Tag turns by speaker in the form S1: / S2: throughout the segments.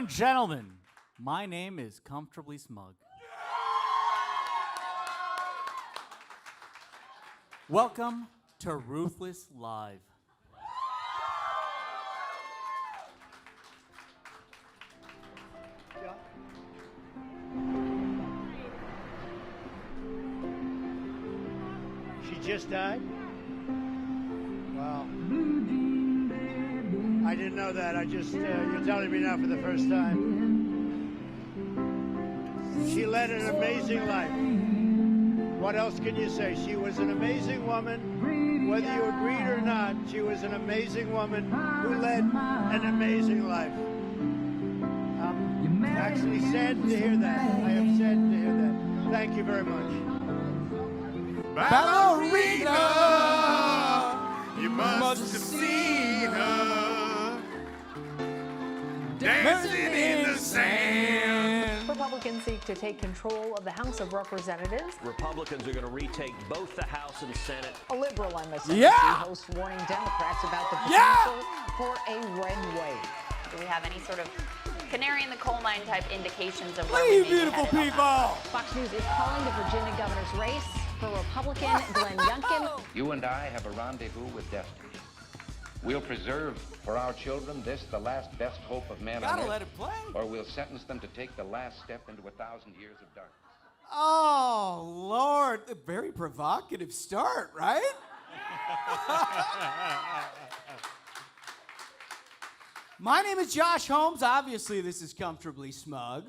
S1: and gentlemen, my name is Comfortably Smug. Welcome to Ruthless Live.
S2: She just died? Wow. I didn't know that. You're telling me now for the first time. She led an amazing life. What else can you say? She was an amazing woman. Whether you agreed or not, she was an amazing woman who led an amazing life. I'm actually sad to hear that. I am sad to hear that. Thank you very much.
S3: Ballerina, you must have seen her dancing in the sand.
S4: Republicans seek to take control of the House of Representatives.
S5: Republicans are going to retake both the House and Senate.
S4: A liberal MSNBC host warning Democrats about the potential for a red wave.
S6: Do we have any sort of canary in the coal mine type indications of where we may be
S1: beautiful
S6: headed
S1: people.
S4: Fox News is calling the Virginia governor's race for Republican Glenn Youngkin.
S7: You and I have a rendezvous with destiny. We'll preserve for our children this, the last best hope of man on
S1: Gotta
S7: earth,
S1: let it play.
S7: or we'll sentence them to take the last step into 1,000 years of darkness.
S1: Oh, Lord. A very provocative start, right? My name is Josh Holmes. Obviously, this is Comfortably Smug.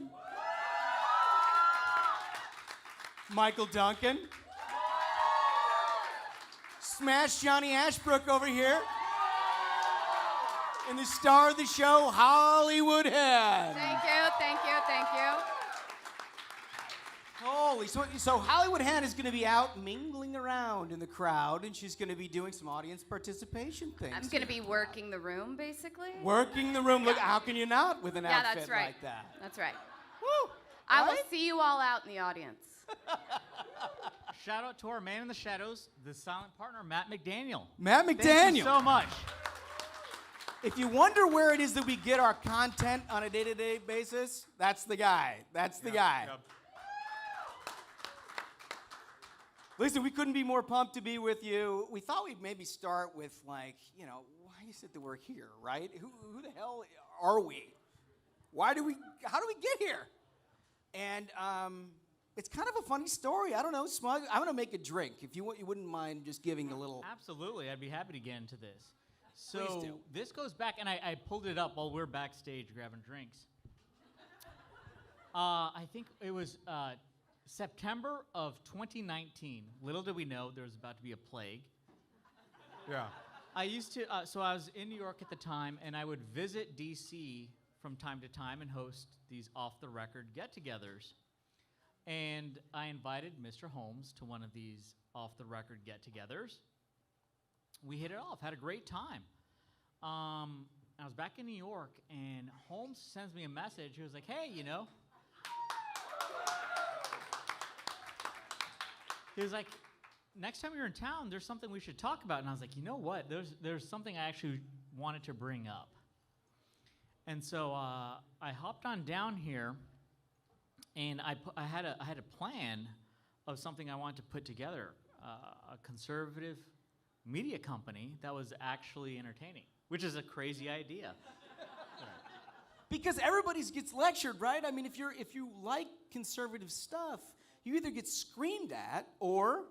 S1: Michael Duncan. Smash Johnny Ashbrook over here. And the star of the show, Hollywood Hen.
S6: Thank you, thank you, thank you.
S1: Holy, so Hollywood Hen is going to be out mingling around in the crowd, and she's going to be doing some audience participation things.
S6: I'm going to be working the room, basically.
S1: Working the room. Look, how can you not with an
S6: Yeah,
S1: outfit
S6: that's right.
S1: like that?
S6: That's right.
S1: Woo!
S6: I will
S1: Right?
S6: see you all out in the audience.
S8: Shout out to our man in the shadows, the silent partner, Matt McDaniel.
S1: Matt McDaniel.
S8: Thank you so much.
S1: If you wonder where it is that we get our content on a day-to-day basis, that's the guy. That's the guy.
S3: Yep.
S1: Listen, we couldn't be more pumped to be with you. We thought we'd maybe start with, like, why is it that we're here, right? Who the hell are we? How do we get here? And it's kind of a funny story. I don't know, Smug. I'm going to make a drink. If you wouldn't mind just giving a little.
S8: Absolutely, I'd be happy to get into this.
S1: Please
S8: So
S1: do.
S8: this goes back, and I pulled it up while we were backstage grabbing drinks. I think it was September of 2019. Little did we know there was about to be a plague.
S3: Yeah.
S8: I used to, so I was in New York at the time, and I would visit DC from time to time and host these off-the-record get-togethers. And I invited Mr. Holmes to one of these off-the-record get-togethers. We hit it off, had a great time. I was back in New York, and Holmes sends me a message. He was like, hey, he was like, next time you're in town, there's something we should talk about. And I was like, you know what? There's something I actually wanted to bring up. And so I hopped on down here, and I had a plan of something I wanted to put together, a conservative media company that was actually entertaining, which is a crazy idea.
S1: Because everybody gets lectured, right? I mean, if you like conservative stuff, you either get screamed at
S8: Or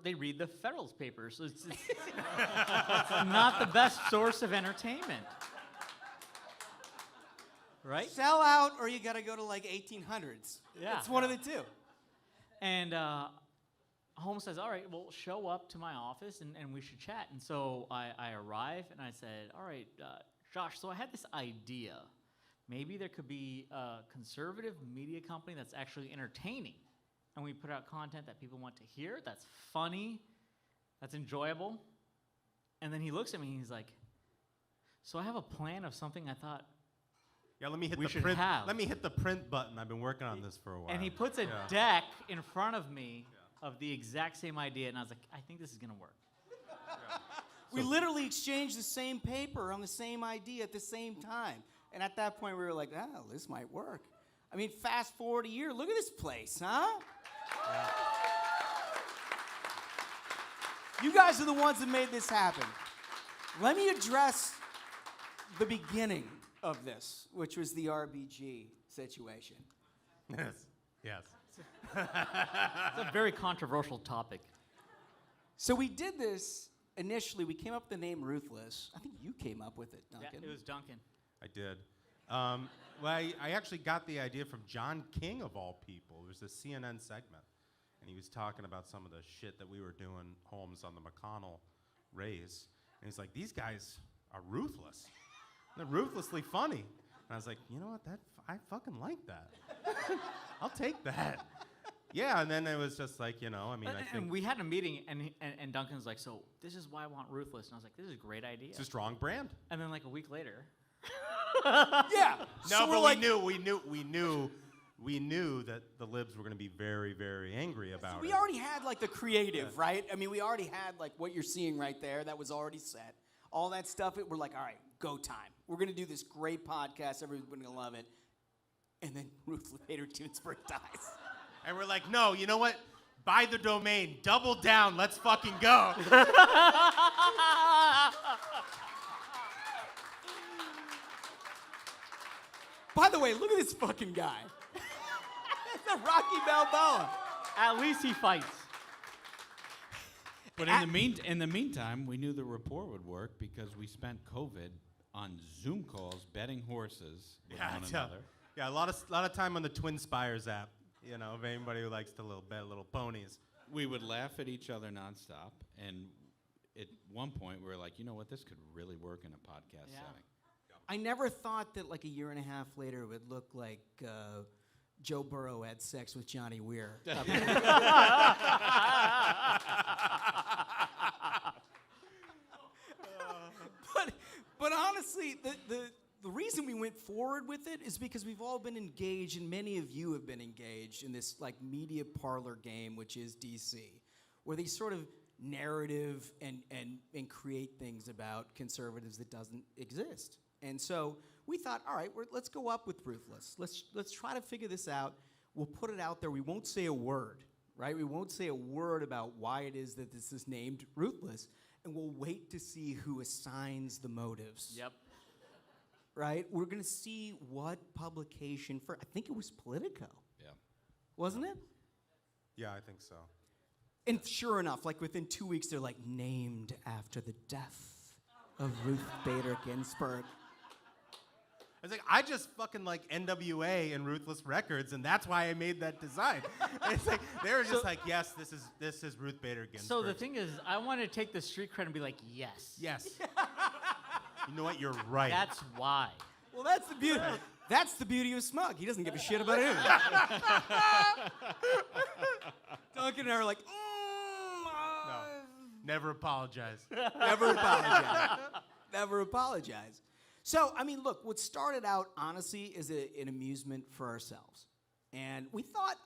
S8: they read the Federalist Papers. It's not the best source of entertainment. Right?
S1: sell out, or you got to go to like 1800s.
S8: Yeah.
S1: It's one of the two.
S8: And Holmes says, all right, well, show up to my office and we should chat. And so I arrive and I said, all right, Josh, so I had this idea. Maybe there could be a conservative media company that's actually entertaining. And we put out content that people want to hear, that's funny, that's enjoyable. And then he looks at me and he's like, so I have a plan of something I thought
S3: Yeah, let me hit
S8: we
S3: the
S8: should
S3: print.
S8: have.
S3: Let me hit the print button. I've been working on this for a while.
S8: And he puts a deck in front of me of the exact same idea, and I was like, I think this is gonna work.
S1: We literally exchanged the same paper on the same idea at the same time. And at that point, we were like, oh, this might work. I mean, fast forward a year, look at this place, huh? Yeah. You guys are the ones that made this happen. Let me address the beginning of this, which was the RBG situation.
S3: Yes.
S8: It's a very controversial topic.
S1: So we did this initially. We came up with the name Ruthless. I think you came up with it, Duncan.
S8: Yeah, it was Duncan.
S3: I did. Well, I actually got the idea from John King, of all people. It was a CNN segment. And he was talking about some of the shit that we were doing, Holmes, on the McConnell race. And he's like, these guys are ruthless. They're ruthlessly funny. And I was like, you know what? I fucking like that. I'll take that. Yeah, and then it was just like, I think...
S8: And we had a meeting, and Duncan's like, so this is why I want Ruthless. And I was like, this is a great idea.
S3: It's a strong brand.
S8: And then like a week later...
S1: Yeah.
S3: No,
S1: so
S3: but
S1: like,
S3: we knew that the libs were going to be very, very angry about
S1: we
S3: it.
S1: already had like the creative, right? I mean, we already had like what you're seeing right there. That was already set. All that stuff. We're like, all right, go time. We're going to do this great podcast. Everybody's going to love it. And then Ruth Bader Ginsburg dies.
S3: And we're like, no, you know what? Buy the domain. Double down. Let's fucking go.
S1: By the way, look at this fucking guy. It's a Rocky Balboa.
S8: At least he fights.
S9: But in the meantime, we knew the rapport would work because we spent COVID on Zoom calls betting horses with one another.
S3: Yeah, a lot of time on the Twin Spires app. If anybody who likes to bet little ponies.
S9: We would laugh at each other nonstop, and at one point we were like, you know what, this could really work in a podcast setting.
S1: I never thought that like a year and a half later it would look like Joe Burrow had sex with Johnny Weir. But honestly, the reason we went forward with it is because we've all been engaged, and many of you have been engaged in this like media parlor game, which is DC, where they sort of narrative and create things about conservatives that doesn't exist. And so we thought, all right, let's go up with Ruthless. Let's try to figure this out. We'll put it out there. We won't say a word, right? We won't say a word about why it is that this is named Ruthless, and we'll wait to see who assigns the motives.
S8: Yep.
S1: Right? We're going to see what publication I think it was Politico.
S9: Yeah.
S1: Wasn't it?
S3: Yeah, I think so.
S1: And sure enough, like within 2 weeks, they're like, named after the death of Ruth Bader Ginsburg.
S3: I was like, I just fucking like NWA and Ruthless Records, and that's why I made that design. It's like they were just like, yes, this is Ruth Bader Ginsburg.
S8: So the thing is, I want to take the street cred and be like, yes.
S3: Yes. You know what? You're right.
S8: That's why.
S1: Well, that's the beauty. That's the beauty of Smug. He doesn't give a shit about anything. Duncan and I are like,
S3: No, never apologize.
S1: Never apologize. Never apologize. So, I mean, look, what started out, honestly, is an amusement for ourselves. And we thought,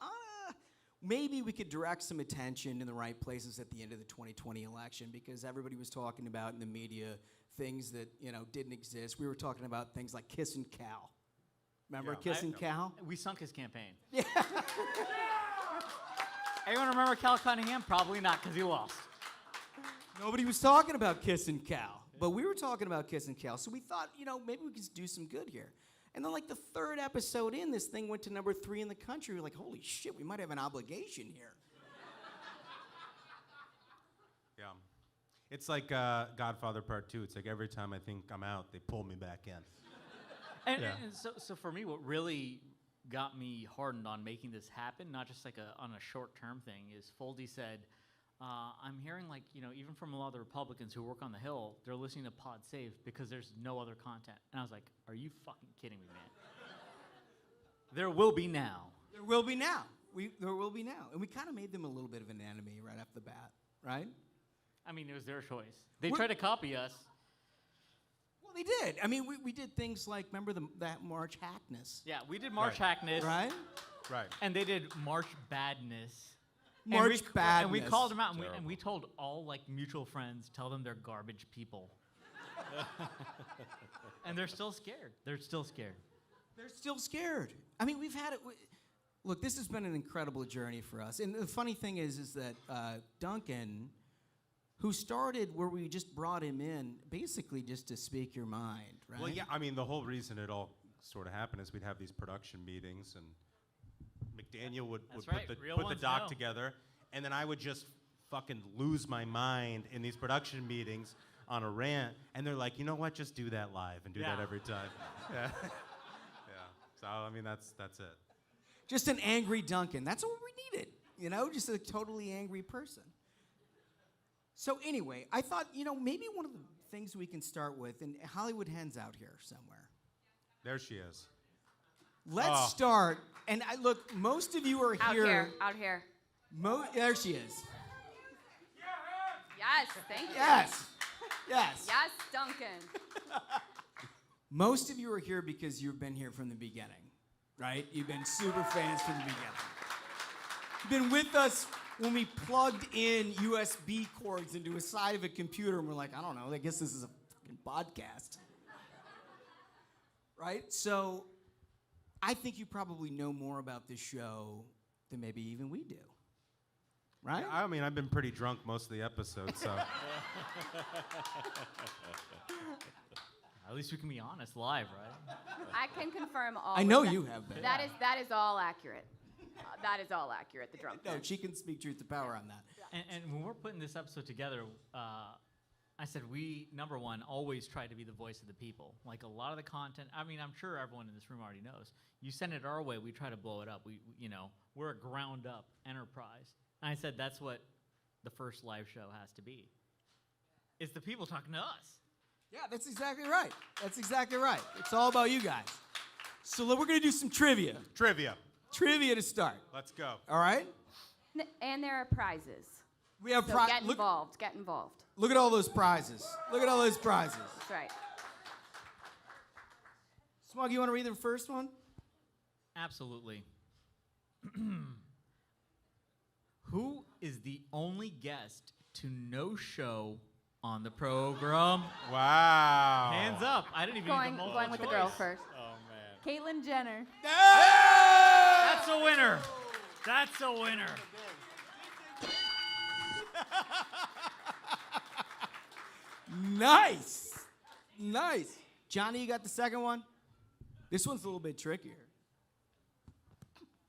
S1: maybe we could direct some attention in the right places at the end of the 2020 election, because everybody was talking about in the media things that, didn't exist. We were talking about things like Kiss and Cal. Remember Kiss and Cal?
S8: We sunk his campaign. Yeah. Anyone remember Cal Cunningham? Probably not, because he lost.
S1: Nobody was talking about Kiss and Cal. But we were talking about Kiss and Cal, so we thought, maybe we could do some good here. And then, like, the third episode in, this thing went to number 3 in the country. We're like, holy shit, we might have an obligation here.
S3: Yeah. It's like Godfather Part 2. It's like every time I think I'm out, they pull me back in.
S8: And so for me, what really got me hardened on making this happen, not just like on a short-term thing, is Foldy said, I'm hearing even from a lot of the Republicans who work on the Hill, they're listening to Pod Save because there's no other content. And I was like, are you fucking kidding me, man? There will be now.
S1: There will be now. There will be now. And we kind of made them a little bit of an enemy right off the bat, right?
S8: I mean, it was their choice. They tried to copy us.
S1: Well, they did. I mean, we did things like, remember that March Hackness?
S8: Yeah, we did March Hackness.
S1: Right?
S3: Right.
S8: And they did March Badness.
S1: March Badness.
S8: And we called them out, and we told all mutual friends, tell them they're garbage people. And they're still scared. They're still scared.
S1: They're still scared. I mean, we've had it. Look, this has been an incredible journey for us. And the funny thing is that Duncan, who started where we just brought him in, basically just to speak your mind, right?
S3: Well, yeah, I mean, the whole reason it all sort of happened is we'd have these production meetings, and McDaniel would
S8: right,
S3: put
S8: real
S3: the
S8: ones
S3: doc
S8: know.
S3: together, and then I would just fucking lose my mind in these production meetings on a rant, and they're like, you know what, just do that live and do that
S8: Yeah.
S3: every time. Yeah. Yeah. So, I mean, that's it.
S1: Just an angry Duncan. That's what we needed, you know, just a totally angry person. So anyway, I thought, you know, maybe one of the things we can start with, and Hollywood Hen's out here somewhere.
S3: There she is.
S1: Let's start, and look, most of you are
S6: Out
S1: here.
S6: here, out here.
S1: There she is.
S6: Yes, thank you.
S1: Yes. Yes.
S6: Yes, Duncan.
S1: Most of you are here because you've been here from the beginning, right? You've been super fans from the beginning. You've been with us when we plugged in USB cords into a side of a computer and we're like, I don't know, I guess this is a fucking podcast. Right? So I think you probably know more about this show than maybe even we do. Right?
S3: I mean, I've been pretty drunk most of the episodes, so.
S8: At least we can be honest live, right?
S6: I can confirm all.
S1: I know
S6: of that.
S1: you have been.
S6: That is all accurate. That is all accurate. The drunk.
S1: No,
S6: thing.
S1: she can speak truth to power on that.
S8: And when we're putting this episode together, I said we, number one, always try to be the voice of the people. Like a lot of the content, I mean, I'm sure everyone in this room already knows. You send it our way, we try to blow it up. We're a ground up enterprise. And I said that's what the first live show has to be. It's the people talking to us.
S1: Yeah, that's exactly right. That's exactly right. It's all about you guys. So we're going to do some trivia.
S3: Trivia.
S1: Trivia to start.
S3: Let's go.
S1: All right?
S6: And there are prizes.
S1: We have
S6: So get
S1: look,
S6: involved. Get involved.
S1: look at all those prizes. Look at all those prizes.
S6: That's right.
S1: Smug, you want to read the first one?
S8: Absolutely. Who is the only guest to no show on the program?
S3: Wow.
S8: Hands up. I didn't even need the multiple
S6: Going with the
S8: choice.
S6: girl first.
S9: Oh, man.
S6: Caitlyn Jenner.
S8: That's a winner. That's a winner.
S1: Nice. Nice. Johnny, you got the second one? This one's a little bit trickier.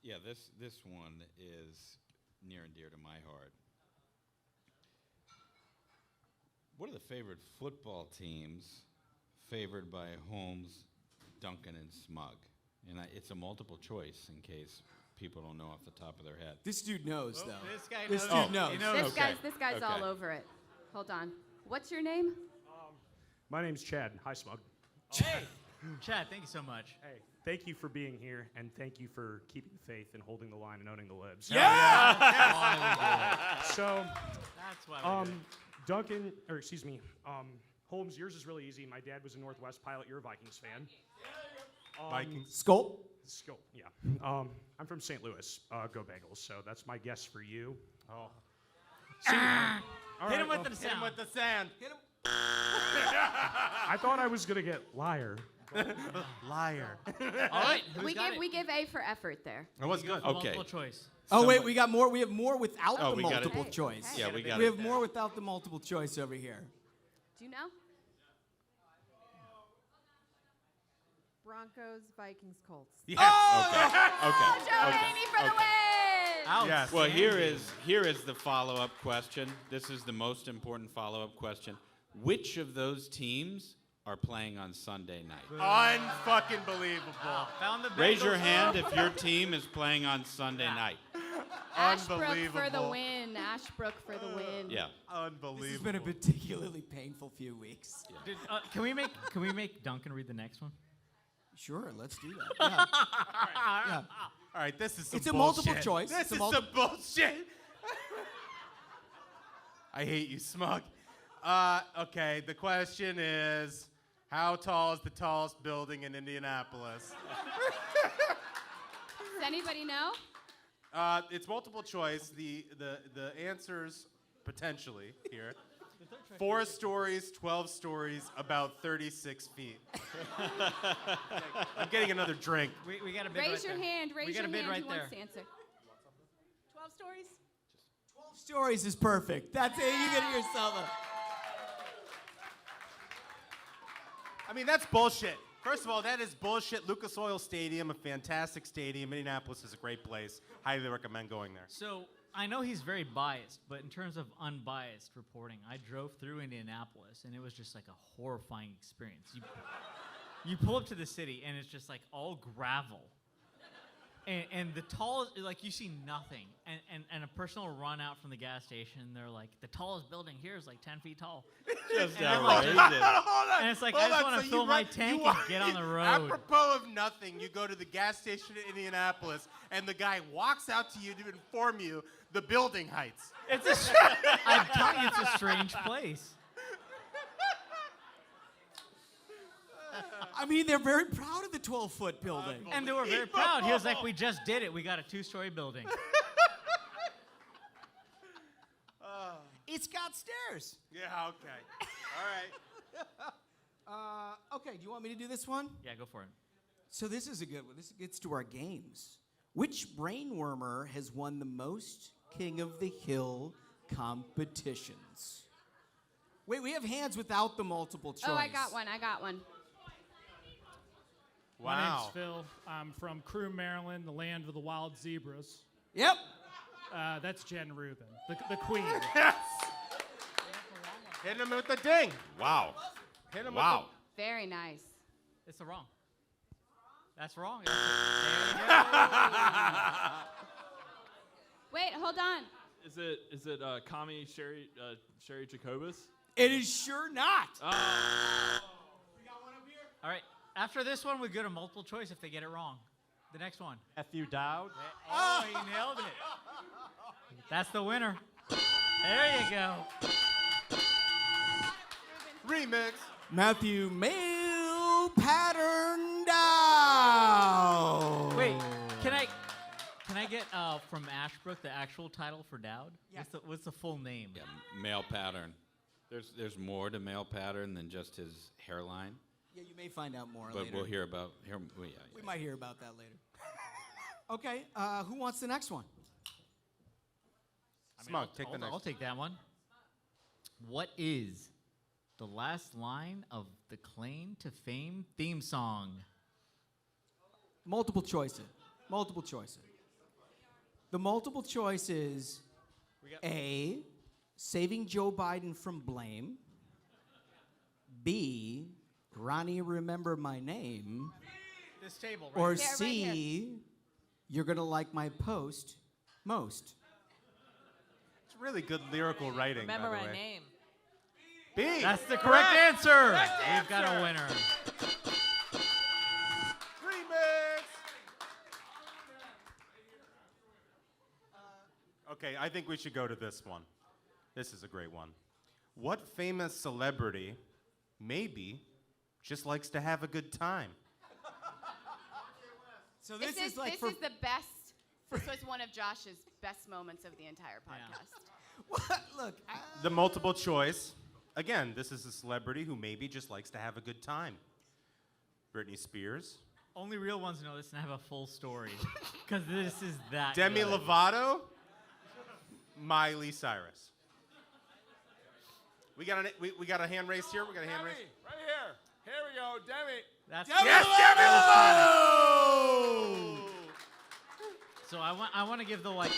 S9: Yeah, this one is near and dear to my heart. What are the favorite football teams favored by Holmes, Duncan, and Smug? And it's a multiple choice in case people don't know off the top of their head.
S1: This dude knows, though.
S8: This guy
S1: This
S8: knows.
S1: dude knows.
S8: He knows.
S6: This guy's all over it. Hold on. What's your name?
S10: My name's Chad. Hi, Smug.
S8: Hey, Chad, thank you so much.
S10: Hey, thank you for being here, and thank you for keeping faith and holding the line and owning the libs.
S1: Yeah!
S10: So,
S8: That's why we do it.
S10: Duncan, or excuse me, Holmes, yours is really easy. My dad was a Northwest pilot. You're a Vikings fan.
S3: Vikings.
S1: Skull?
S10: Skull, yeah. I'm from St. Louis. Go Bengals. So that's my guess for you.
S3: Oh.
S10: See, all
S8: Hit him
S10: right,
S8: with the
S3: Hit him
S8: sound.
S3: with the sand.
S10: I thought I was gonna get liar.
S3: Liar.
S8: All right, who's got it?
S6: We give A for effort there.
S3: It was good.
S9: Okay.
S8: Multiple choice.
S1: Oh, wait, we got more. We have more without
S9: Oh,
S1: the
S9: we got it.
S1: multiple
S6: Hey,
S1: choice.
S6: hey.
S9: Yeah, we got
S1: We
S9: it.
S1: have more without the multiple choice over here.
S6: Do you know?
S11: Broncos, Vikings, Colts.
S9: Okay.
S6: Oh, Joe
S9: Okay.
S6: Haney for the win!
S3: Yes.
S9: Well, here is the follow-up question. This is the most important follow-up question. Which of those teams are playing on Sunday night?
S3: Unfucking believable.
S8: Found the
S9: Raise your
S8: Bengals.
S9: hand if your team is playing on Sunday night.
S6: Ashbrook for the
S3: Unbelievable.
S6: win. Ashbrook for the win.
S9: Yeah.
S3: Unbelievable.
S1: This has been a particularly painful few weeks.
S8: Can we make Duncan read the next one?
S1: Sure, let's do that. Yeah. Yeah.
S3: All right, this is some
S1: It's a
S3: bullshit.
S1: multiple choice.
S3: This
S1: It's a
S3: is
S1: multi-
S3: some bullshit. I hate you, Smug. Okay, the question is, how tall is the tallest building in Indianapolis?
S6: Does anybody know?
S3: It's multiple choice. The answers potentially here 4 stories, 12 stories, about 36 feet. I'm getting another drink.
S8: We got a bid
S11: Raise
S8: right
S11: your
S8: there.
S11: hand. Raise
S8: We got
S11: your
S8: a bid
S11: hand.
S8: right
S11: Who
S8: there.
S11: wants to answer? 12 stories?
S1: 12 stories is perfect. That's it. You get yourself a.
S3: I mean, that's bullshit. First of all, that is bullshit. Lucas Oil Stadium, a fantastic stadium. Indianapolis is a great place. Highly recommend going there.
S8: So I know he's very biased, but in terms of unbiased reporting, I drove through Indianapolis, and it was just like a horrifying experience. You pull up to the city, and it's just like all gravel. And the tallest, like you see nothing. And a person will run out from the gas station, and they're like, the tallest building here is like 10 feet tall.
S9: Just
S8: And I'm like,
S9: outrageous.
S8: and it's like, I just want to fill my tank and get on the road.
S3: Apropos of nothing, you go to the gas station in Indianapolis, and the guy walks out to you to inform you the building heights.
S8: I'm telling you, it's a strange place.
S1: I mean, they're very proud of the 12-foot building.
S8: And they were very proud. He was like, we just did it. We got a 2-story building.
S1: It's got stairs.
S3: Yeah, okay. All right.
S1: Okay, do you want me to do this one?
S8: Yeah, go for it.
S1: So this is a good one. This gets to our games. Which brainwormer has won the most King of the Hill competitions? Wait, we have hands without the multiple choice.
S11: Oh, I got one. I got one.
S12: My
S3: Wow.
S12: name's Phil. I'm from Crewe, Maryland, the land of the wild zebras.
S1: Yep.
S12: That's Jen Rubin, the queen.
S3: Yes. Hit him with the ding.
S9: Wow.
S3: Hit him
S9: Wow.
S11: Very nice.
S8: It's wrong. That's wrong.
S11: Wait, hold on.
S13: Is it Kami Sherry Jacobus?
S1: It is sure not.
S8: All right. After this one, we go to multiple choice if they get it wrong. The next one.
S14: Matthew Dowd.
S8: Oh, he nailed it. That's the winner. There you go.
S3: Remix.
S1: Matthew Mail Pattern Dowd.
S8: Wait, can I get from Ashbrook the actual title for Dowd?
S1: Yeah.
S8: What's the full name?
S9: Yeah, male pattern. There's more to male pattern than just his hairline.
S1: Yeah, you may find out more
S9: But
S1: later.
S9: we'll hear about here. Well, yeah,
S1: We might hear about that later. Okay, who wants the next one?
S3: Smug, take the next.
S8: I'll take that one. What is the last line of the Claim to Fame theme song?
S1: Multiple choices. Multiple choices. The multiple choice is A, saving Joe Biden from blame. B, Ronnie, remember my name.
S8: This table, right?
S1: Or
S11: Yeah, right
S1: C,
S11: here.
S1: you're going to like my post most.
S3: It's really good lyrical writing.
S15: Remember
S3: by the
S15: my
S3: way.
S15: name.
S3: B.
S8: That's the correct answer. We've got a winner.
S3: Remix. Okay, I think we should go to this one. This is a great one. What famous celebrity, maybe, just likes to have a good time?
S1: So
S11: This is the best. This was one of Josh's best moments of the entire podcast.
S1: What? Look,
S3: The multiple choice. Again, this is a celebrity who maybe just likes to have a good time. Britney Spears.
S8: Only real ones know this and have a full story. Because this is that
S3: Demi
S8: good.
S3: Lovato. Miley Cyrus. We got a hand raised here. We got a hand raised.
S13: Right here. Here we go, Demi.
S8: That's
S1: Demi
S3: Yes, Demi Lovato!
S8: So I want to give the long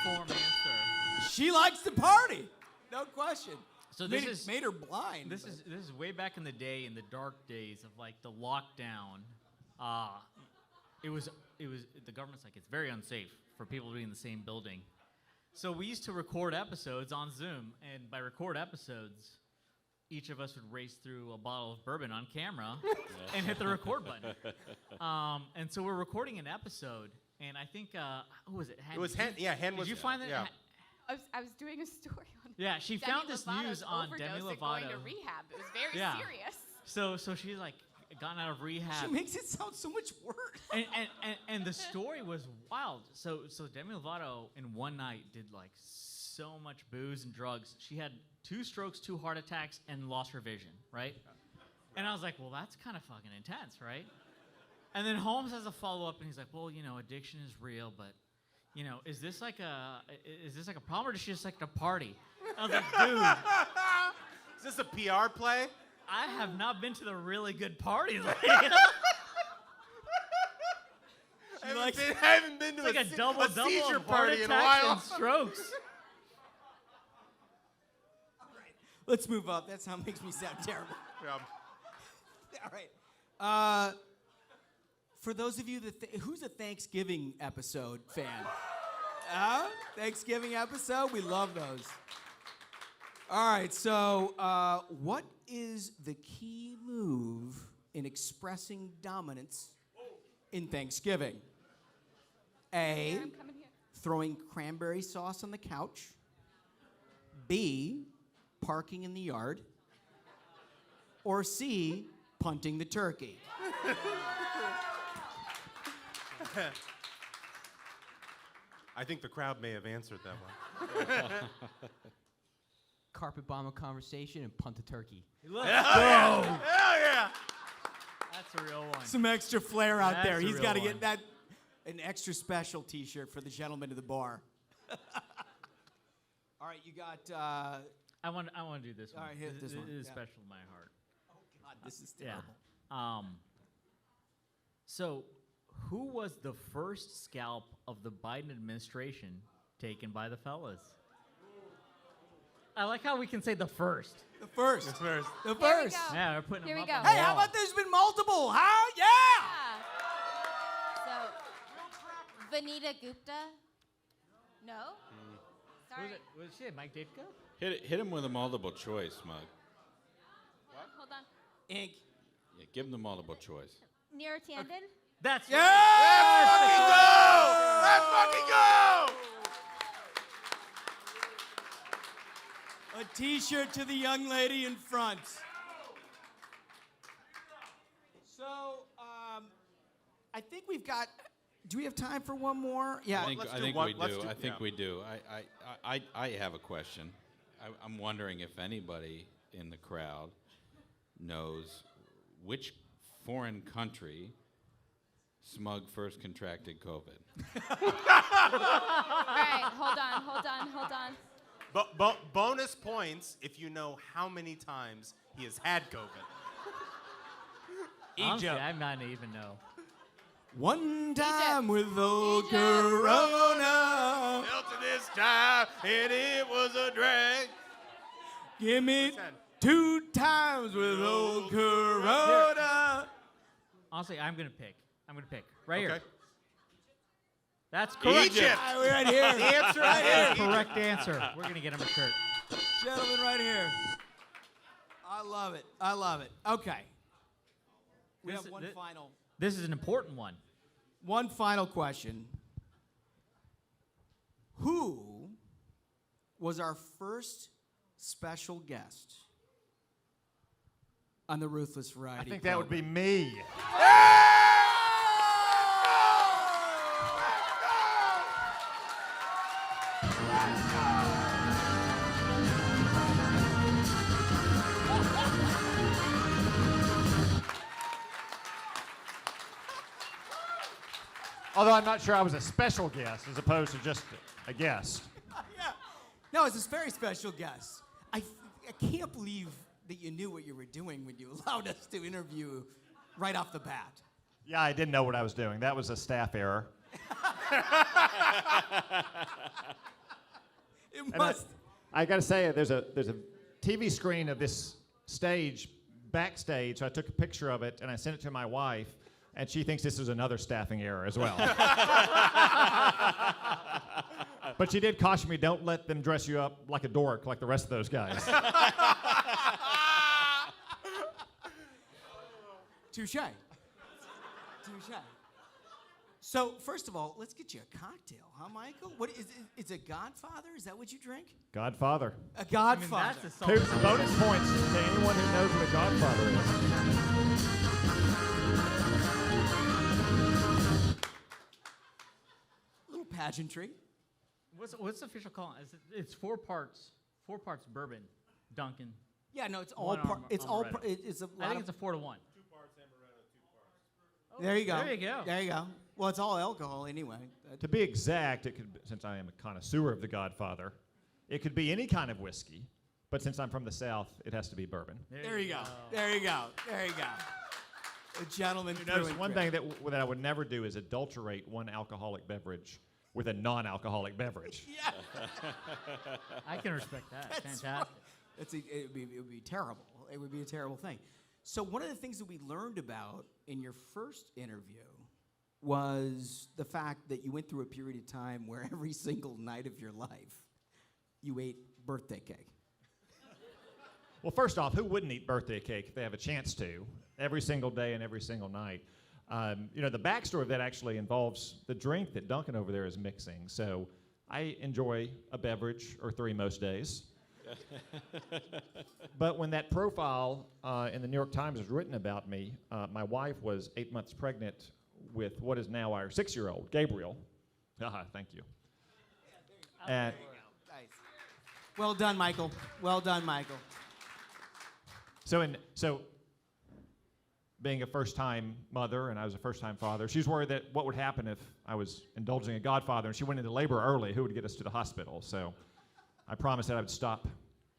S8: form answer.
S1: she likes to party. No question.
S8: So this
S1: made made her blind.
S8: This is way back in the day, in the dark days of the lockdown. It was the government's like, it's very unsafe for people to be in the same building. So we used to record episodes on Zoom, and by record episodes, each of us would race through a bottle of bourbon on camera and hit the record button. And so we're recording an episode, and I think who was it?
S3: It was Hen. Yeah, Hen was.
S8: Did you find that?
S3: Yeah.
S11: I was doing a story on
S8: Yeah, she
S11: Demi
S8: found this
S11: Lovato's
S8: news on
S11: overdose
S8: Demi
S11: and going to
S8: Lovato.
S11: rehab. It was very
S8: Yeah.
S11: serious.
S8: So she's gotten out of rehab.
S1: She makes it sound so much worse.
S8: and the story was wild. So Demi Lovato in one night did so much booze and drugs. She had 2 strokes, 2 heart attacks, and lost her vision, right? And I was like, well, that's kind of fucking intense, right? And then Holmes has a follow-up, and he's like, well, addiction is real, but, is this like a problem, or does she just like to party? I was like, dude.
S3: Is this a PR play?
S8: I have not been to the really good parties.
S3: I haven't been to
S8: like a double
S3: seizure
S8: of
S3: party in a
S8: heart attacks
S3: while.
S8: and strokes.
S1: All right, let's move up. That sound makes me sound terrible.
S3: Yeah.
S1: All right. For those of you who's a Thanksgiving episode fan? Thanksgiving episode? We love those. All right, so what is the key move in expressing dominance in Thanksgiving? A, throwing cranberry sauce on the couch. B, parking in the yard. Or C, punting the turkey.
S3: I think the crowd may have answered that one.
S14: Carpet bomb a conversation and punt a turkey.
S8: Let's
S3: go!
S8: Hell
S3: yeah!
S8: That's a real one.
S1: Some extra flair out
S8: That's
S1: there.
S8: a
S1: He's
S8: real
S1: got to
S8: one.
S1: get that an extra special T-shirt for the gentleman of the bar. All right, you got.
S8: I want to do this one.
S1: All right, hit this one.
S8: This is
S1: Yeah.
S8: special to my heart.
S1: Oh God, this is terrible.
S8: Yeah. So, who was the first scalp of the Biden administration taken by the fellas? I like how we can say the first.
S1: The first.
S3: The first.
S1: The
S11: Here we
S1: first.
S11: go.
S8: Yeah, we're putting
S11: Here
S8: them
S11: we
S8: up
S11: go.
S8: on the
S1: Hey, how
S8: wall.
S1: about there's been multiple? How? Yeah.
S11: So, Vanita Gupta? No? Sorry.
S8: Was she Mike Ditka?
S9: Hit him with a multiple choice, Mug.
S11: Hold on.
S1: Ink.
S9: Yeah, give him the multiple choice.
S11: Near Tandon?
S8: That's
S1: Yeah.
S3: Let's fucking go! Let's fucking go!
S1: A T-shirt to the young lady in front. So, I think we've got. Do we have time for one more? Yeah.
S9: I think
S3: let's
S9: we
S3: do
S9: do.
S3: one- let's do-
S9: I think
S3: yeah.
S9: we do. I have a question. I'm wondering if anybody in the crowd knows which foreign country Smug first contracted COVID.
S11: Right, hold on.
S3: Bonus points if you know how many times he has had COVID.
S8: Honestly, I might not even know.
S1: One time with old Corona.
S3: Till to this time, and it was a drag.
S1: Give me 2 times with old Corona.
S8: Honestly, I'm gonna pick. Right
S3: Okay.
S8: here. That's correct.
S3: Egypt.
S1: We're right here.
S3: The answer right here.
S8: Correct answer. We're gonna get him a shirt.
S1: Gentlemen, right here. I love it. Okay. We
S8: This
S1: have
S8: is-
S1: one
S8: thi-
S1: final.
S8: This is an important one.
S1: One final question. Who was our first special guest on the Ruthless Variety?
S15: I think that would be
S1: program?
S15: me. Although I'm not sure I was a special guest as opposed to just a guest.
S1: Yeah. No, it's this very special guest. I can't believe that you knew what you were doing when you allowed us to interview right off the bat.
S15: Yeah, I didn't know what I was doing. That was a staff error.
S1: It
S15: And
S1: must.
S15: I got to say, there's a TV screen of this stage backstage. So I took a picture of it and I sent it to my wife, and she thinks this is another staffing error as well. But she did caution me, don't let them dress you up like a dork like the rest of those guys.
S1: Touche. So, first of all, let's get you a cocktail, huh, Michael? What is it's a Godfather? Is that what you drink?
S15: Godfather.
S1: A Godfather.
S8: That's a
S15: Two
S8: solid.
S15: bonus points to anyone who knows what a Godfather is.
S1: Little pageantry.
S8: What's the official call? It's 4 parts bourbon, Duncan.
S1: Yeah, no, it's all
S8: One
S1: part. It's all.
S8: amaretto.
S1: It's a.
S8: I
S1: lot
S8: think
S1: of-
S8: it's a 4 to 1.
S1: There you go.
S8: There you go.
S1: There you go. Well, it's all alcohol anyway.
S15: To be exact, it could, since I am a connoisseur of The Godfather, it could be any kind of whiskey, but since I'm from the South, it has to be bourbon.
S1: There you go. There you go. There you go. A gentleman.
S15: You notice one thing that I would never do is adulterate one alcoholic beverage with a non-alcoholic beverage.
S1: Yeah.
S8: I can respect that.
S1: That's
S8: Fantastic.
S1: right. It would be terrible. It would be a terrible thing. So one of the things that we learned about in your first interview was the fact that you went through a period of time where every single night of your life you ate birthday cake.
S15: Well, first off, who wouldn't eat birthday cake if they have a chance to, every single day and every single night? The backstory of that actually involves the drink that Duncan over there is mixing. So I enjoy a beverage or 3 most days. But when that profile in the New York Times was written about me, my wife was 8 months pregnant with what is now our 6-year-old, Gabriel. Thank you. And
S1: Nice. Well done, Michael. Well done, Michael.
S15: So being a first-time mother and I was a first-time father, she was worried that what would happen if I was indulging a Godfather and she went into labor early, who would get us to the hospital? So I promised that I would stop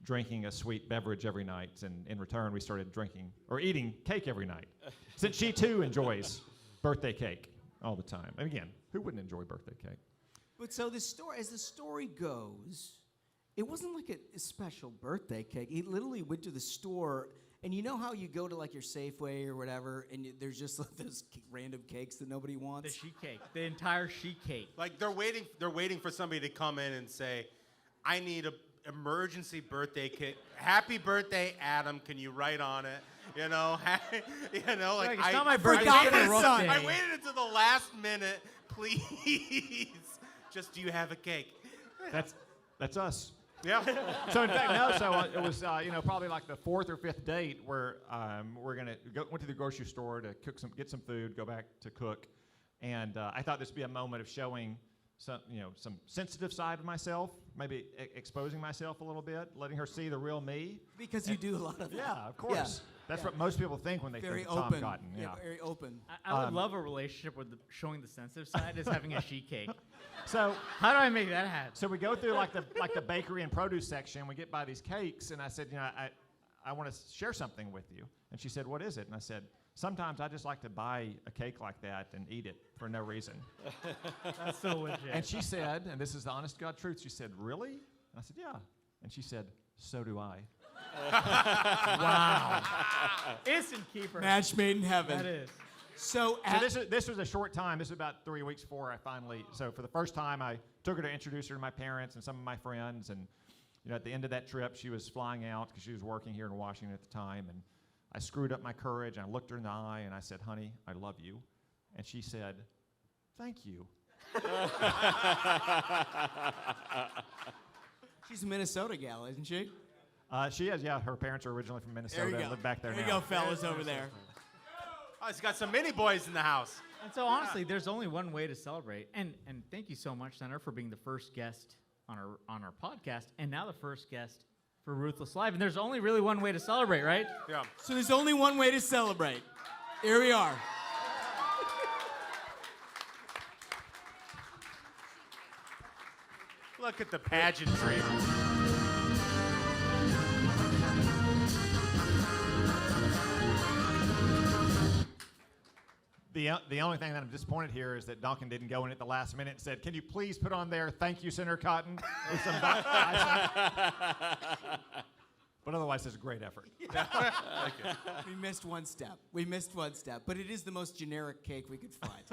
S15: drinking a sweet beverage every night, and in return we started drinking or eating cake every night, since she too enjoys birthday cake all the time. And again, who wouldn't enjoy birthday cake?
S1: But so the story, as the story goes, it wasn't like a special birthday cake. He literally went to the store, and you know how you go to like your Safeway or whatever, and there's just like those random cakes that nobody wants.
S8: The sheet cake, the entire sheet cake.
S3: Like they're waiting for somebody to come in and say, I need a emergency birthday cake. Happy birthday, Adam. Can you write on it? You know, like
S8: it's not my birthday.
S3: I waited until the last minute. Please, just do you have a cake?
S15: That's us.
S3: Yeah.
S15: So in fact, no. So it was probably like the 4th or 5th went to the grocery store to get some food, go back to cook, and I thought this would be a moment of showing some sensitive side of myself, maybe exposing myself a little bit, letting her see the real me.
S1: Because you do a lot of that.
S15: Yeah, of course.
S1: Yeah.
S15: That's what most people think when they
S1: Very
S15: think of Tom
S1: open.
S15: Cotton. Yeah.
S1: Very open.
S8: I would love a relationship where showing the sensitive side is having a sheet cake.
S15: So
S8: how do I make that happen?
S15: So we go through like the bakery and produce section. We get by these cakes, and I said, I want to share something with you. And she said, what is it? And I said, sometimes I just like to buy a cake like that and eat it for no reason.
S8: That's so legit.
S15: And she said, and this is the honest God truth, she said, really? And I said, yeah. And she said, so do I.
S8: Wow. Instant keeper.
S1: Match made in heaven.
S8: That is.
S1: So
S15: this was a short time. This was about 3 weeks before I finally. So for the first time, I took her to introduce her to my parents and some of my friends. And at the end of that trip, she was flying out because she was working here in Washington at the time. And I screwed up my courage. And I looked her in the eye and I said, "Honey, I love you." And she said, "Thank you."
S1: She's a Minnesota gal, isn't she?
S15: She is. Yeah, her parents are originally from Minnesota.
S1: There you go.
S15: Live back there
S1: There
S15: now.
S1: you go, fellas over there.
S3: Oh, he's got some mini boys in the house.
S8: And so honestly, there's only one way to celebrate. And thank you so much, Senator, for being the first guest on our podcast, and now the first guest for Ruthless Live. And there's only really one way to celebrate, right?
S3: Yeah.
S1: So there's only one way to celebrate. Here we are.
S3: Look at the pageantry.
S15: The only thing that I'm disappointed here is that Duncan didn't go in at the last minute and said, "Can you please put on there, thank you, Senator Cotton?" with some But otherwise, it's a great effort.
S1: We missed one step. But it is the most generic cake we could find.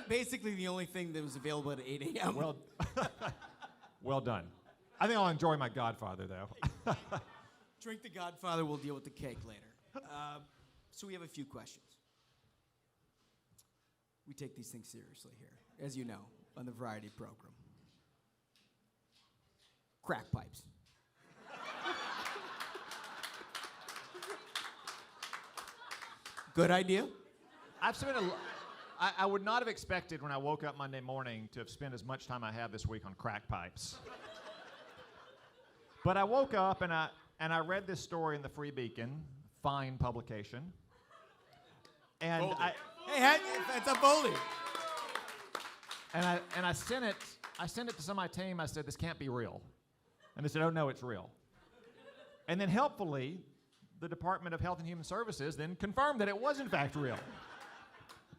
S1: Basically, the only thing that was available at 8 a.m.
S15: Well done. I think I'll enjoy my Godfather, though.
S1: Drink the Godfather. We'll deal with the cake later. So we have a few questions. We take these things seriously here, as you know, on the variety program. Crack pipes. Good idea?
S15: I've I would not have expected when I woke up Monday morning to have spent as much time I have this week on crack pipes. But I woke up and I read this story in the Free Beacon, fine publication. And
S1: it's a bully.
S15: And I sent it to some of my team. I said, this can't be real. And they said, oh no, it's real. And then helpfully, the Department of Health and Human Services then confirmed that it was in fact real.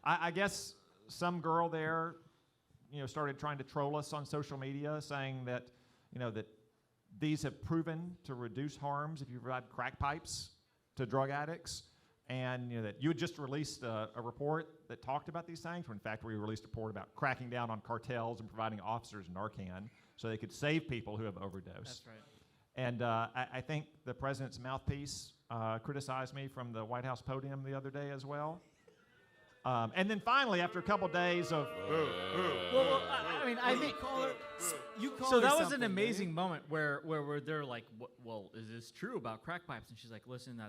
S15: I guess some girl there, started trying to troll us on social media, saying that, that these have proven to reduce harms if you provide crack pipes to drug addicts, and that you had just released a report that talked about these things. When in fact we released a report about cracking down on cartels and providing officers Narcan so they could save people who have overdosed.
S8: That's right.
S15: And I think the president's mouthpiece criticized me from the White House podium the other day as well. And then finally, after a couple days of...
S8: Well, I mean, I think...
S1: You call
S8: so
S1: her
S8: that was an
S1: something,
S8: amazing moment where they're like, well, is this true about crack pipes? And she's like, listen,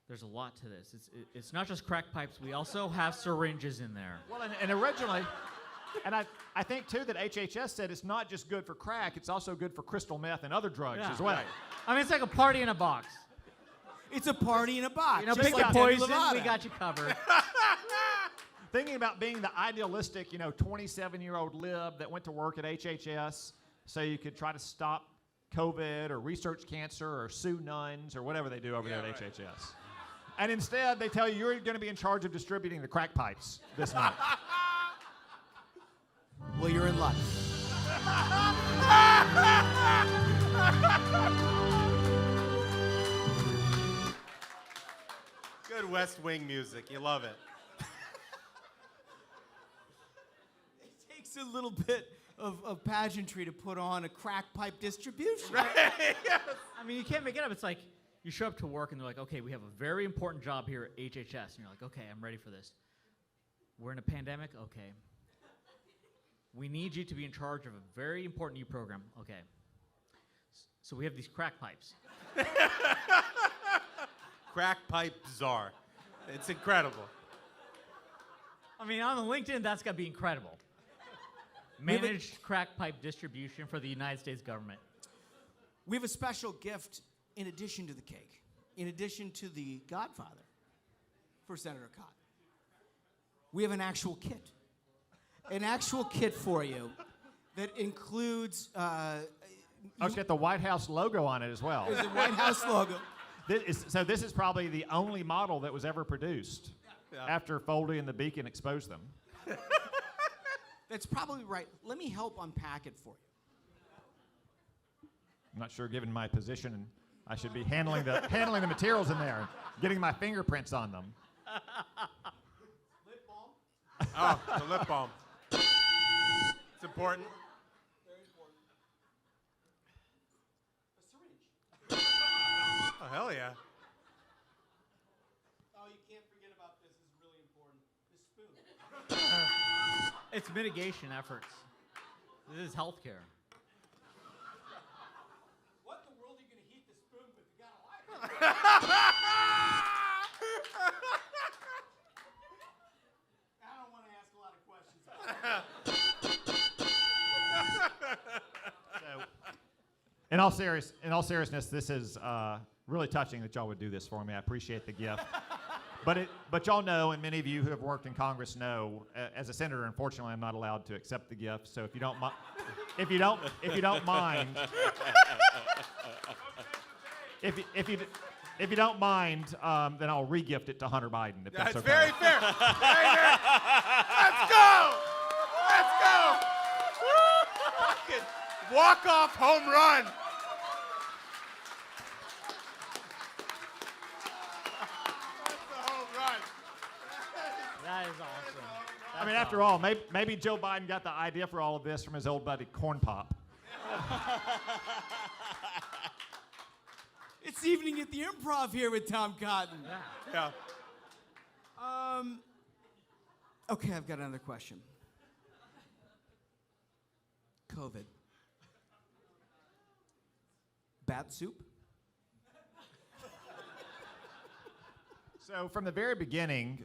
S8: there's a lot to this. It's not just crack pipes. We also have syringes in there.
S15: Well, and originally... And I think, too, that HHS said it's not just good for crack, it's also good for crystal meth and other drugs as well.
S8: Right. I mean, it's like a party in a box.
S1: It's a party in a box.
S8: Pick
S1: like
S8: a
S1: Demi
S8: poison,
S1: Lovato.
S8: we got you covered.
S15: Thinking about being the idealistic, 27-year-old lib that went to work at HHS so you could try to stop COVID or research cancer or sue nuns or whatever they do over there at HHS. And instead, they tell you you're going to be in charge of distributing the crack pipes this month.
S1: Well, you're in luck.
S3: Good West Wing music. You love it.
S1: It takes a little bit of pageantry to put on a crack pipe distribution.
S3: Right? Yes.
S8: I mean, you can't make it up. It's like you show up to work and they're like, okay, we have a very important job here at HHS. And you're like, okay, I'm ready for this. We're in a pandemic? Okay. We need you to be in charge of a very important new program. Okay. So we have these crack pipes.
S3: Crack pipe czar. It's incredible.
S8: I mean, on the LinkedIn, that's got to be incredible. Managed crack pipe distribution for the United States government.
S1: We have a special gift in addition to the cake, in addition to the Godfather for Senator Cotton. We have an actual kit. An actual kit for you that includes...
S15: it's got the White House logo on it as well.
S1: There's a White House logo.
S15: This is probably the only model that was ever produced after Foldy and the Beacon exposed them.
S1: That's probably right. Let me help unpack it for you.
S15: I'm not sure, given my position, I should be handling the materials in there, getting my fingerprints on them.
S1: Lip balm.
S3: Oh, the lip balm. It's important.
S1: Very important. A syringe.
S3: Oh, hell yeah.
S1: Oh, you can't forget about this. This is really important. The spoon.
S8: It's mitigation efforts. This is healthcare.
S1: What in the world are you going to heat the spoon with? You got a lighter. I don't want to ask a lot of questions.
S15: In all seriousness, this is really touching that y'all would do this for me. I appreciate the gift. But y'all know, and many of you who have worked in Congress know, as a senator, unfortunately, I'm not allowed to accept the gift. So if you don't mind, if you don't mind, then I'll re-gift it to Hunter Biden. If that's
S3: That's
S15: okay.
S3: very fair. Very fair. Let's go. Let's go. Fucking walk-off home run.
S8: That is awesome.
S15: I mean, after all, maybe Joe Biden got the idea for all of this from his old buddy Corn Pop.
S1: It's evening at the Improv here with Tom Cotton.
S3: Yeah.
S1: Okay, I've got another question. COVID. Bat soup?
S15: So from the very beginning,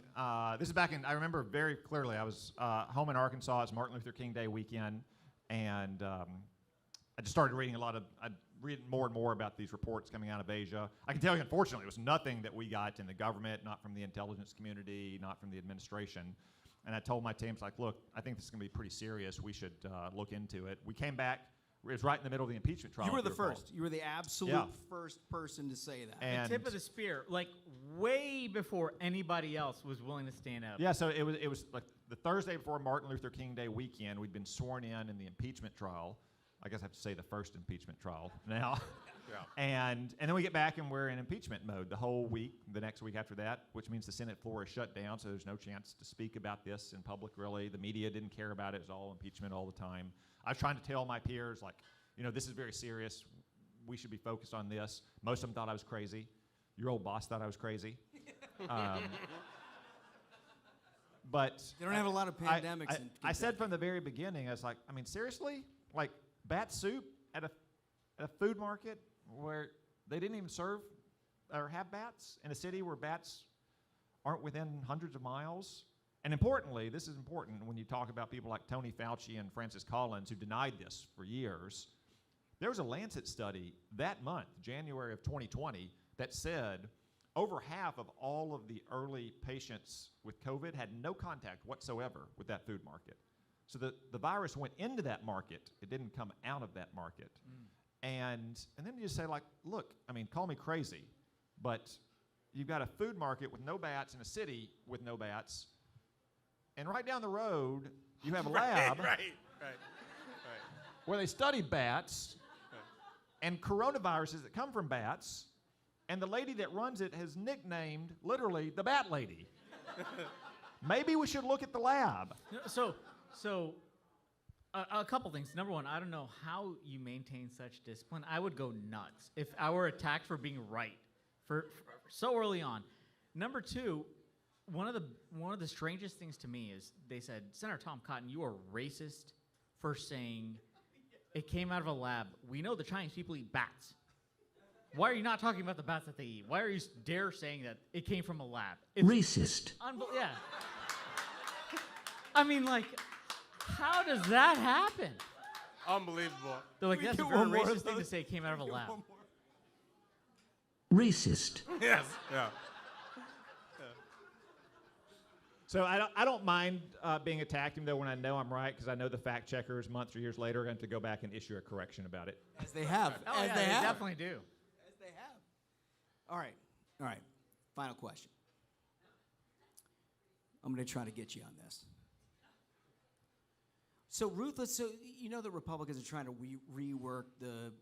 S15: this is back in, I remember very clearly, I was home in Arkansas. It's Martin Luther King Day weekend, and I just started reading I'd read more and more about these reports coming out of Asia. I can tell you, unfortunately, it was nothing that we got in the government, not from the intelligence community, not from the administration. And I told my teams, like, look, I think this is going to be pretty serious. We should look into it. We came back. It was right in the middle of the impeachment trial.
S1: You were the
S15: recall.
S1: first. You were the absolute first person to say that.
S15: And
S8: The tip of the spear, like way before anybody else was willing to stand up.
S15: yeah, so it was like the Thursday before Martin Luther King Day weekend. We'd been sworn in the impeachment trial. I guess I have to say the first impeachment trial now.
S3: Yeah.
S15: And then we get back and we're in impeachment mode the whole week, the next week after that, which means the Senate floor is shut down, so there's no chance to speak about this in public, really. The media didn't care about it. It was all impeachment all the time. I was trying to tell my peers, like, this is very serious. We should be focused on this. Most of them thought I was crazy. Your old boss thought I was crazy. But
S1: They don't have a lot of pandemics.
S15: I said from the very beginning, I was like, seriously? Like bat soup at a food market where they didn't even serve or have bats in a city where bats aren't within hundreds of miles? And importantly, this is important when you talk about people like Tony Fauci and Francis Collins who denied this for years. There was a Lancet study that month, January of 2020, that said over half of all of the early patients with COVID had no contact whatsoever with that food market. So the virus went into that market. It didn't come out of that market. And then you say, like, look, call me crazy, but you've got a food market with no bats in a city with no bats, and right down the road, you have a lab where they study bats and coronaviruses that come from bats, and the lady that runs it has nicknamed, literally, the Bat Lady. Maybe we should look at the lab.
S8: So, a couple things. Number one, I don't know how you maintain such discipline. I would go nuts if I were attacked for being right for so early on. Number two, one of the strangest things to me is they said, Senator Tom Cotton, you are racist for saying it came out of a lab. We know the Chinese people eat bats. Why are you not talking about the bats that they eat? Why are you dare saying that it came from a lab? It's
S16: racist.
S8: Yeah. How does that happen?
S13: Unbelievable.
S8: They're like, that's a very racist thing to say it came out of a lab.
S16: Racist.
S13: Yes. Yeah.
S15: So I don't mind being attacked, even though when I know I'm right, because I know the fact checkers months or years later are going to go back and issue a correction about it.
S1: As they have.
S8: They definitely do.
S1: As they have. All right. Final question. I'm going to try to get you on this. So Ruthless, the Republicans are trying to rework the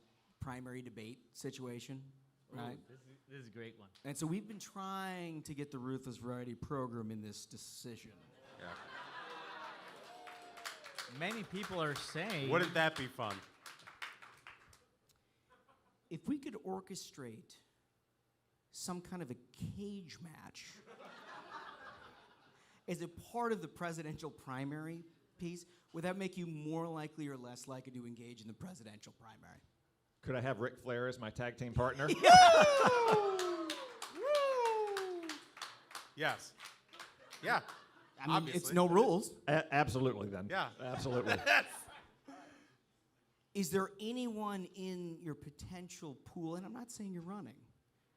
S1: primary debate situation, right?
S8: This is a great one.
S1: And so we've been trying to get the Ruthless Variety program in this decision.
S3: Yeah.
S8: Many people are saying...
S3: Wouldn't that be fun?
S1: If we could orchestrate some kind of a cage match as a part of the presidential primary piece, would that make you more likely or less likely to engage in the presidential primary?
S15: Could I have Ric Flair as my tag team partner?
S3: Yes. Yeah.
S1: It's no rules.
S15: Absolutely, then.
S3: Yeah.
S15: Absolutely.
S1: Is there anyone in your potential pool, and I'm not saying you're running,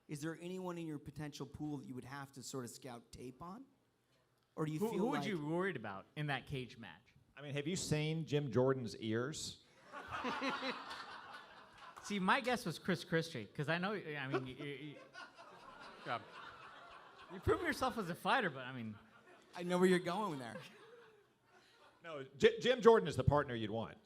S1: is there anyone in your potential pool that you would have to sort of scout tape on? Or do you feel
S8: who
S1: like...
S8: would you be worried about in that cage match?
S15: Have you seen Jim Jordan's ears?
S8: See, my guess was Chris Christie, because I know, you prove yourself as a fighter, but
S1: I know where you're going there.
S15: No, Jim Jordan is the partner you'd want.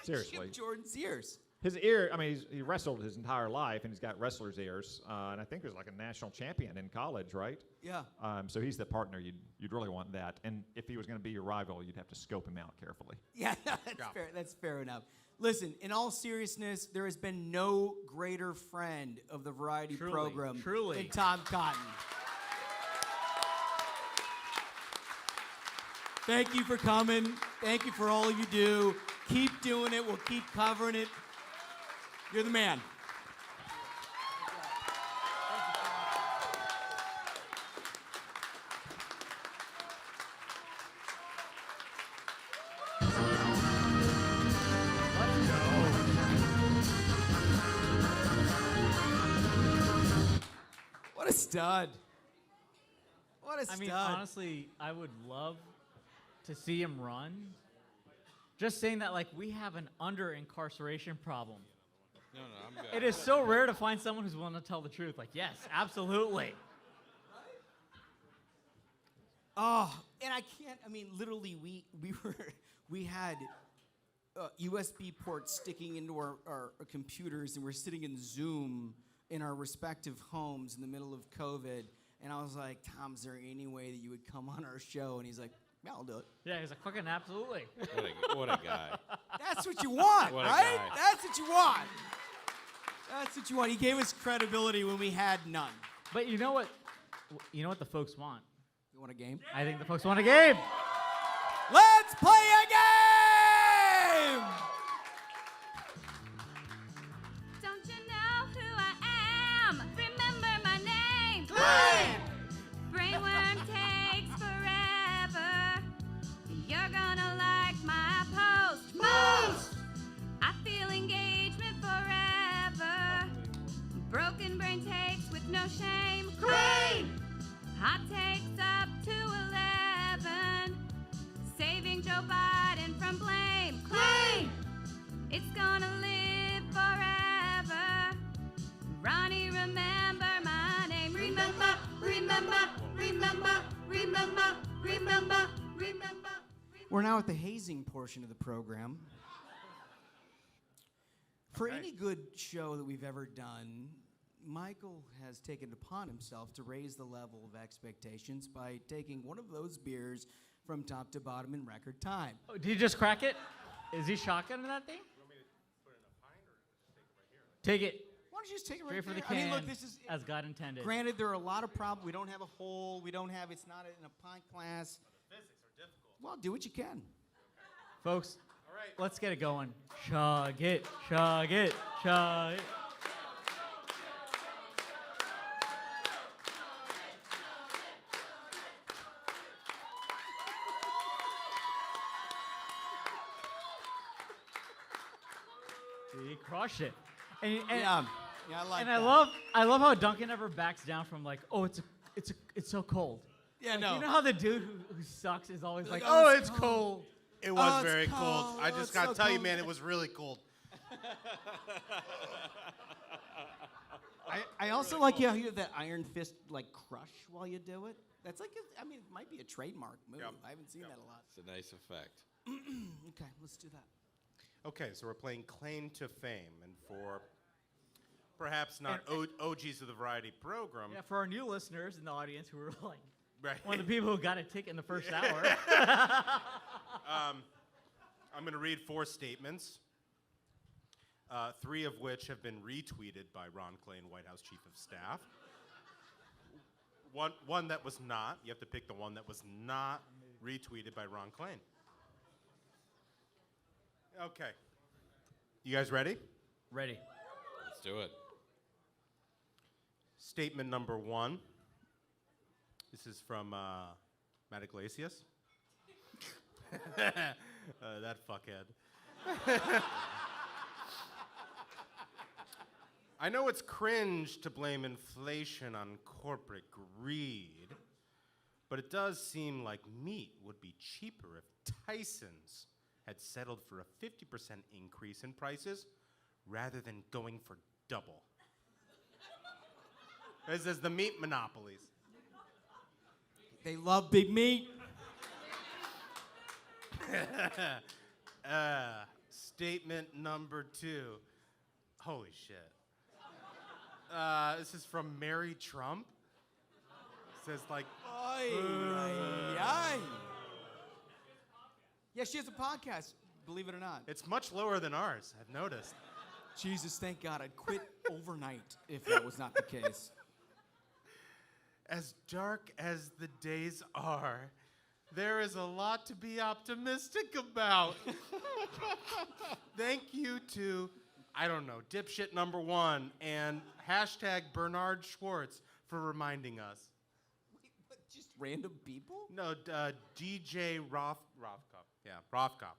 S15: Seriously.
S1: Jim Jordan's ears.
S15: His ear, he wrestled his entire life, and he's got wrestler's ears. And I think he was like a national champion in college, right?
S1: Yeah.
S15: So he's the partner. You'd really want that. And if he was going to be your rival, you'd have to scope him out carefully.
S1: Yeah, fair. That's fair enough. Listen, in all seriousness, there has been no greater friend of the variety program than Tom Cotton. Thank you for coming. Thank you for all you do. Keep doing it. We'll keep covering it. You're the man. stud. What a stud.
S8: I mean, honestly, I would love to see him run. Just saying that, like, we have an under-incarceration problem.
S9: No, I'm good.
S8: It is so rare to find someone who's willing to tell the truth. Like, yes, absolutely.
S1: Oh, and I can't. I mean, literally, we had USB ports sticking into our computers, and we're sitting in Zoom in our respective homes in the middle of COVID. And I was like, Tom, is there any way that you would come on our show? And he's like, yeah, I'll do it.
S8: Yeah, he's like, fucking absolutely.
S9: What a guy.
S1: That's what you want,
S9: What a
S1: right?
S9: guy.
S1: That's what you want. That's what you want. He gave us credibility when we had none.
S8: But you know what? You know what the folks want?
S1: You want a game?
S8: I think the folks want a game.
S1: Let's play a game!
S11: Don't you know who I am? Remember my name.
S1: Claim!
S11: Brainworm takes forever. You're gonna like my post most. I feel engagement forever. Broken brain takes with no shame. Claim! Hot takes up to 11. Saving Joe Biden from blame. Claim! It's gonna live forever. Ronnie, remember my name. Remember, remember, remember, remember, remember, remember.
S1: We're now at the hazing portion of the program. For any good show that we've ever done, Michael has taken it upon himself to raise the level of expectations by taking one of those beers from top to bottom in record time.
S8: Oh, did you just crack it? Is he shotgunning that thing? Take it.
S1: Why don't you just take it
S8: Straight
S1: right
S8: for the
S1: there?
S8: can,
S1: I mean, look, this is
S8: as God intended.
S1: Granted, there are a lot of problems. We don't have a hole. We don't have. It's not in a pint glass.
S3: The physics are difficult.
S1: Well, do what you can.
S8: Folks, let's get it going. Chug it, chug it, chug it. He crushed it. And
S1: Yeah, I like
S8: and
S1: that.
S8: I love how Duncan never backs down from like, oh, it's so cold.
S1: Yeah,
S8: Like,
S1: no.
S8: You know how the dude who sucks is always like,
S1: oh,
S8: oh,
S1: it's
S8: it's cold.
S3: It was
S1: Oh, it's
S3: very
S1: cold.
S3: cold. I
S1: Oh,
S3: just
S1: it's
S3: got to
S1: so
S3: tell you,
S1: cold.
S3: man, it was really cold.
S1: I also like how you have that iron fist like crush while you do it. That's like, I mean, it might be a trademark move.
S3: Yep.
S1: I haven't seen that a lot.
S9: It's a nice effect.
S1: Okay, let's do that.
S3: Okay, so we're playing Claim to Fame, and for perhaps not OGs of the variety program.
S8: Yeah, for our new listeners in the audience who were like,
S3: Right.
S8: one of the people who got a ticket in the first hour.
S3: I'm going to read 4 statements, 3 of which have been retweeted by Ron Klain, White House Chief of Staff. One that was not. You have to pick the one that was not retweeted by Ron Klain. Okay. You guys ready?
S8: Ready.
S9: Let's do it.
S3: Statement number 1. This is from Matt Iglesias. That fuckhead. I know it's cringe to blame inflation on corporate greed, but it does seem like meat would be cheaper if Tyson's had settled for a 50% increase in prices rather than going for double. This is the meat monopolies.
S1: They love big meat.
S3: Statement number 2. Holy shit. This is from Mary Trump. It says like,
S1: Yeah, she has a podcast, believe it or not.
S3: it's much lower than ours, I've noticed.
S1: Jesus, thank God. I'd quit overnight if that was not the case.
S3: As dark as the days are, there is a lot to be optimistic about. Thank you to, I don't know, dipshit number 1 and hashtag Bernard Schwartz for reminding us.
S1: But just random people?
S3: No, DJ Rothkopf. Yeah, Rothkopf.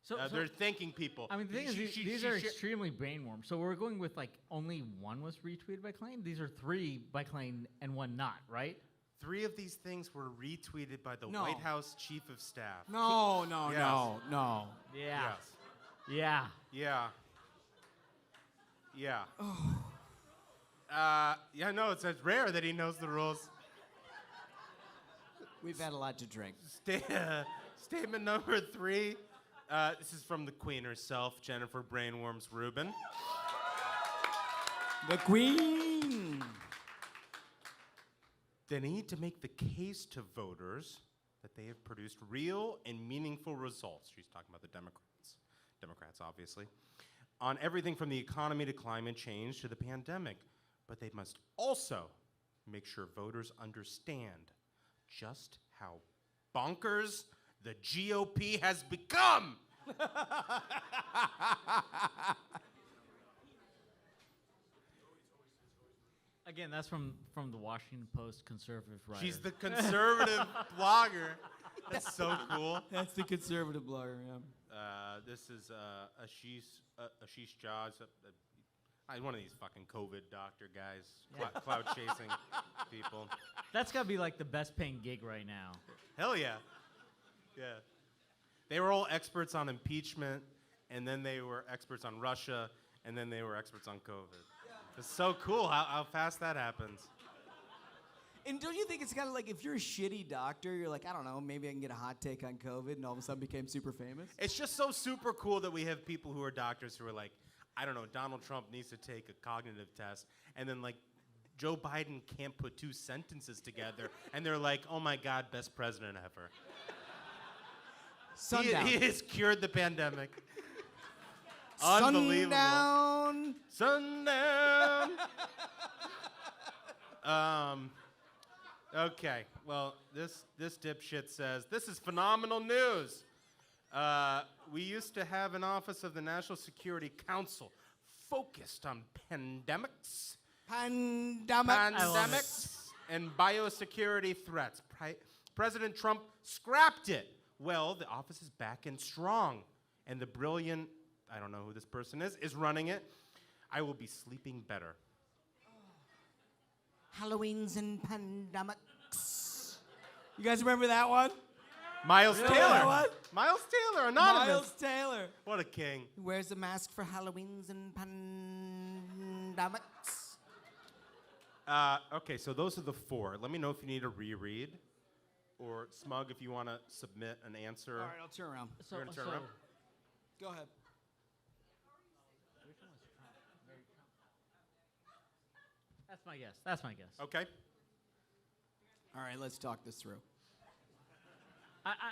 S8: So
S3: they're thanking people.
S8: I mean, the thing is, these are extremely brain warm. So we're going with like only one was retweeted by Klain. These are 3 by Klain and 1 not, right?
S3: 3 of these things were retweeted by the
S1: No.
S3: White House Chief of Staff.
S1: No.
S8: Yeah.
S3: Yes.
S8: Yeah.
S3: Yeah. Yeah. Yeah, no, it's rare that he knows the rules.
S1: We've had a lot to drink.
S3: Statement number 3. This is from the Queen herself, Jennifer Brainworms Rubin.
S1: The Queen.
S3: They need to make the case to voters that they have produced real and meaningful results. She's talking about the Democrats, obviously, on everything from the economy to climate change to the pandemic. But they must also make sure voters understand just how bonkers the GOP has become.
S8: Again, that's from the Washington Post conservative writer.
S3: She's the conservative blogger. That's so cool.
S1: That's the conservative blogger, yeah.
S3: This is Ashish Jha. One of these fucking COVID doctor guys, cloud chasing people.
S8: That's got to be like the best paying gig right now.
S3: Hell yeah. Yeah. They were all experts on impeachment, and then they were experts on Russia, and then they were experts on COVID. It's so cool how fast that happens.
S1: And don't you think it's kind of like if you're a shitty doctor, you're like, I don't know, maybe I can get a hot take on COVID, and all of a sudden became super famous?
S3: It's just so super cool that we have people who are doctors who are like, I don't know, Donald Trump needs to take a cognitive test, and then like Joe Biden can't put 2 sentences together, and they're like, oh my God, best president ever.
S1: Sundown.
S3: He has cured the pandemic. Unbelievable. Sundown. Okay, well, this dipshit says, this is phenomenal news. We used to have an office of the National Security Council focused on pandemics and biosecurity threats. President Trump scrapped it. Well, the office is back and strong, and the brilliant, I don't know who this person is running it. I will be sleeping better.
S1: Halloweens and pandemics. You guys remember that one?
S3: Miles
S1: Really?
S3: Taylor.
S1: What?
S3: Miles Taylor, anonymous.
S1: Miles Taylor.
S3: What a king.
S1: He wears a mask for Halloweens and pandemics.
S3: Okay, so those are the 4. Let me know if you need a reread. Or Smug, if you want to submit an answer.
S1: All right, I'll turn around.
S3: You're gonna turn around?
S1: Go ahead.
S8: That's my guess. That's my guess.
S3: Okay.
S1: All right, let's talk this through.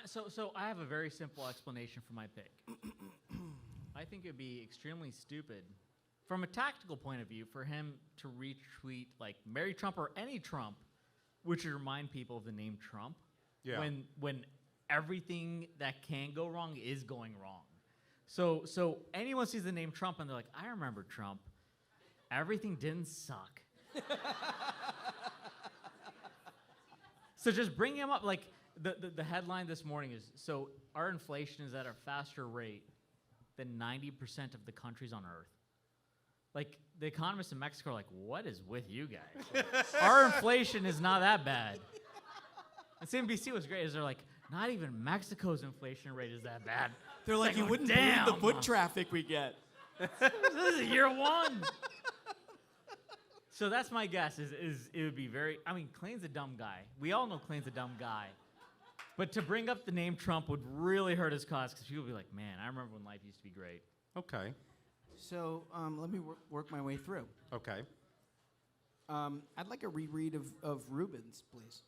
S8: So I have a very simple explanation for my pick. I think it'd be extremely stupid, from a tactical point of view, for him to retweet like Mary Trump or any Trump, which would remind people of the name Trump.
S3: Yeah.
S8: When everything that can go wrong is going wrong. So anyone sees the name Trump and they're like, I remember Trump. Everything didn't suck. So just bring him up. Like the headline this morning is, so our inflation is at a faster rate than 90% of the countries on Earth. Like the economists in Mexico are like, what is with you guys? Our inflation is not that bad. And CNBC was great. Is they're like, not even Mexico's inflation rate is that bad.
S1: They're like, you wouldn't
S8: damn,
S1: believe the foot traffic we get.
S8: This is year 1. So that's my guess. Is it would be very. I mean, Klain's a dumb guy. We all know Klain's a dumb guy. But to bring up the name Trump would really hurt his cause because people would be like, man, I remember when life used to be great.
S3: Okay.
S1: So let me work my way through.
S3: Okay.
S1: I'd like a reread of Rubens, please.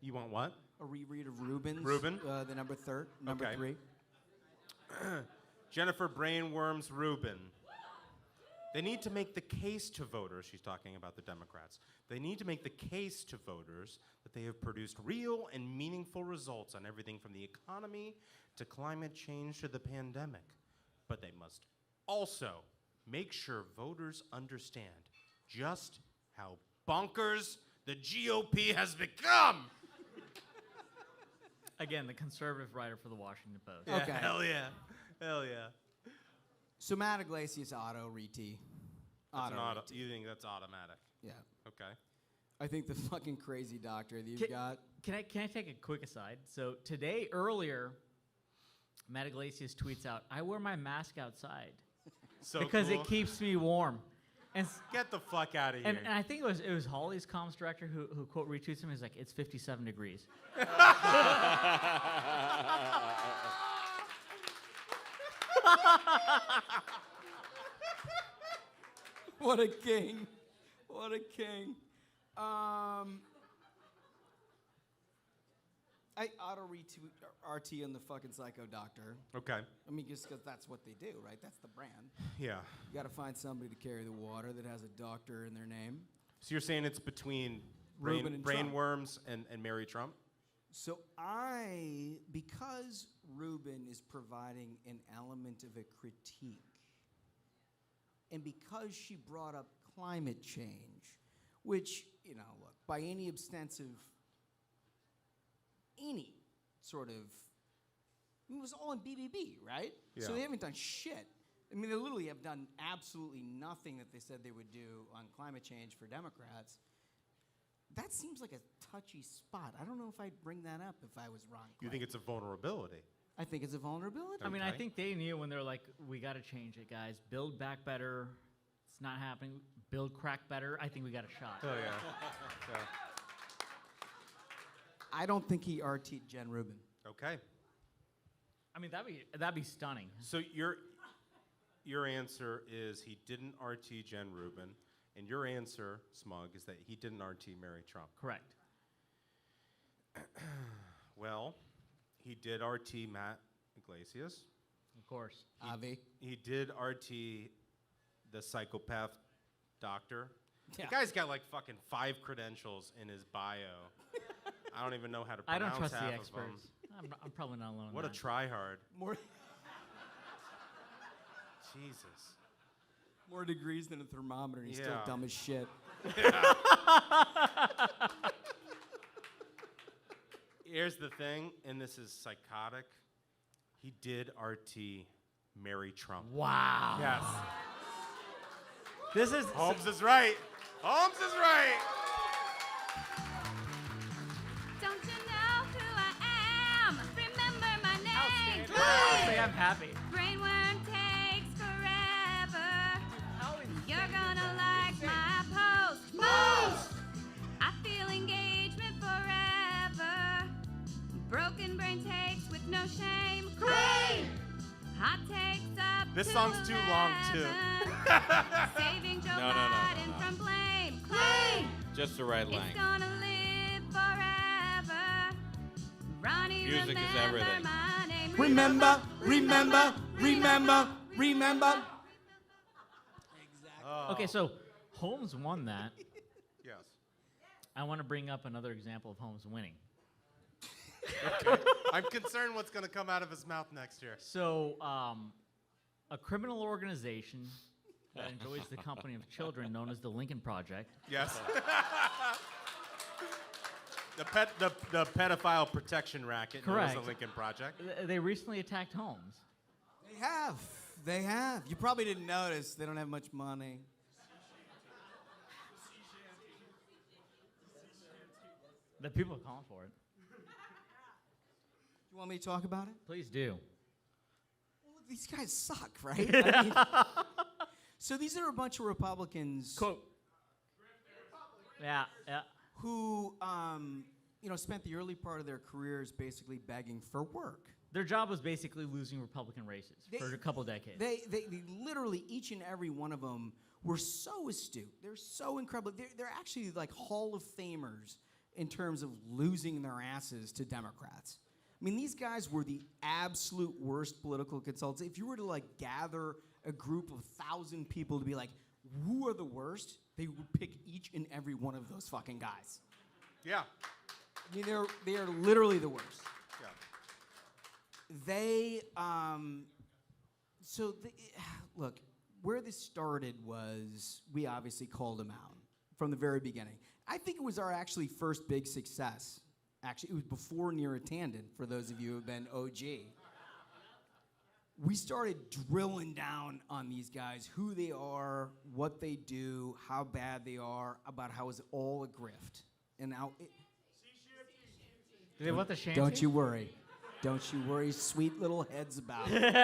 S3: You want what?
S1: A reread of Rubens.
S3: Reuben?
S1: The number 3.
S3: Jennifer Brainworms Rubin. They need to make the case to voters, she's talking about the Democrats. They need to make the case to voters that they have produced real and meaningful results on everything from the economy to climate change to the pandemic. But they must also make sure voters understand just how bonkers the GOP has become.
S8: Again, the conservative writer for the Washington Post.
S3: Yeah,
S1: Okay.
S3: hell yeah. Hell yeah.
S1: So Matt Iglesias auto re-tee.
S3: That's
S1: Auto
S3: an auto.
S1: re-tee.
S3: You think that's automatic?
S1: Yeah.
S3: Okay.
S1: I think the fucking crazy doctor that you've got.
S8: Can I take a quick aside? So today, earlier, Matt Iglesias tweets out, "I wear my mask outside
S3: So
S8: because
S3: cool.
S8: it keeps me warm." And
S3: Get the fuck out of here.
S8: and I think it was Holly's comms director who quote retweets him. He's like, "It's 57 degrees."
S1: What a king. What a king. I auto retweet RT on the fucking psycho doctor.
S3: Okay.
S1: I mean, just because that's what they do, right? That's the brand.
S3: Yeah.
S1: You got to find somebody to carry the water that has a doctor in their name.
S3: So you're saying it's between
S1: Reuben and Trump.
S3: brainworms and Mary Trump?
S1: So because Reuben is providing an element of a critique, and because she brought up climate change, which, look, by any sort of, it was all in BBB, right?
S3: Yeah.
S1: So they haven't done shit. I mean, they literally have done absolutely nothing that they said they would do on climate change for Democrats. That seems like a touchy spot. I don't know if I'd bring that up if I was Ron Clay.
S3: You think it's a vulnerability?
S1: I think it's a vulnerability.
S8: I mean, I think they knew when they're like, "We got to change it, guys. Build back better. It's not happening. Build crack better. I think we got a shot."
S3: Oh, yeah.
S1: I don't think he RT'd Jen Rubin.
S3: Okay.
S8: I mean, that'd be stunning.
S3: So your answer is he didn't RT Jen Rubin, and your answer, Smug, is that he didn't RT Mary Trump.
S8: Correct.
S3: Well, he did RT Matt Iglesias.
S8: Of course.
S1: Avi.
S3: He did RT the psychopath doctor.
S1: Yeah.
S3: The guy's got like fucking 5 credentials in his bio. I don't even know how to
S8: I
S3: pronounce
S8: don't trust
S3: half
S8: the
S3: of
S8: experts.
S3: them.
S8: I'm probably not alone. in
S3: What a
S8: that.
S3: tryhard.
S1: More
S3: Jesus.
S1: more degrees than a thermometer. He's still
S3: Yeah.
S1: dumb as shit.
S3: Here's the thing, and this is psychotic. He did RT Mary Trump.
S8: Wow.
S3: Yes.
S8: This is
S3: Holmes is right. Holmes is right.
S11: Don't you know who I am? Remember my name.
S8: Say I'm happy.
S11: Brainworm takes forever. You're gonna like my post most. I feel engagement forever. Broken brain takes with no shame. Cream. Hot takes up.
S3: This
S11: to
S3: song's too long, too.
S11: 11. Saving Joe
S9: No.
S11: Biden from blame. Claim.
S9: Just the right
S11: It's
S9: length.
S11: gonna live forever. Ronnie,
S9: Music is
S11: remember
S9: everything.
S11: my name.
S1: Remember, remember, remember, remember.
S8: Okay, so Holmes won that.
S3: Yes.
S8: I want to bring up another example of Holmes winning.
S3: Okay. I'm concerned what's going to come out of his mouth next year.
S8: So, a criminal organization that enjoys the company of children known as the Lincoln Project.
S3: Yes. the pedophile protection racket known as
S8: Correct.
S3: the Lincoln Project.
S8: They recently attacked Holmes.
S1: They have. They have. You probably didn't notice. They don't have much money.
S8: The people are calling for it.
S1: You want me to talk about it?
S8: Please do.
S1: Well, these guys suck, right? I mean, so these are a bunch of Republicans.
S8: Quote. Yeah.
S1: Who, spent the early part of their careers basically begging for work.
S8: Their job was basically losing Republican races for a couple decades.
S1: They literally, each and every one of them were so astute. They're so incredible. They're actually like Hall of Famers in terms of losing their asses to Democrats. I mean, these guys were the absolute worst political consultants. If you were to like gather a group of 1,000 people to be like, who are the worst? They would pick each and every one of those fucking guys.
S3: Yeah.
S1: I mean, they are literally the worst.
S3: Yeah.
S1: They, look, where this started was we obviously called them out from the very beginning. I think it was our actually first big success. Actually, it was before Neera Tanden, for those of you who have been OG. we started drilling down on these guys, who they are, what they do, how bad they are, about how it's all a grift. And now,
S8: Do they want the shanty?
S1: don't you worry. Don't you worry, sweet little heads about it.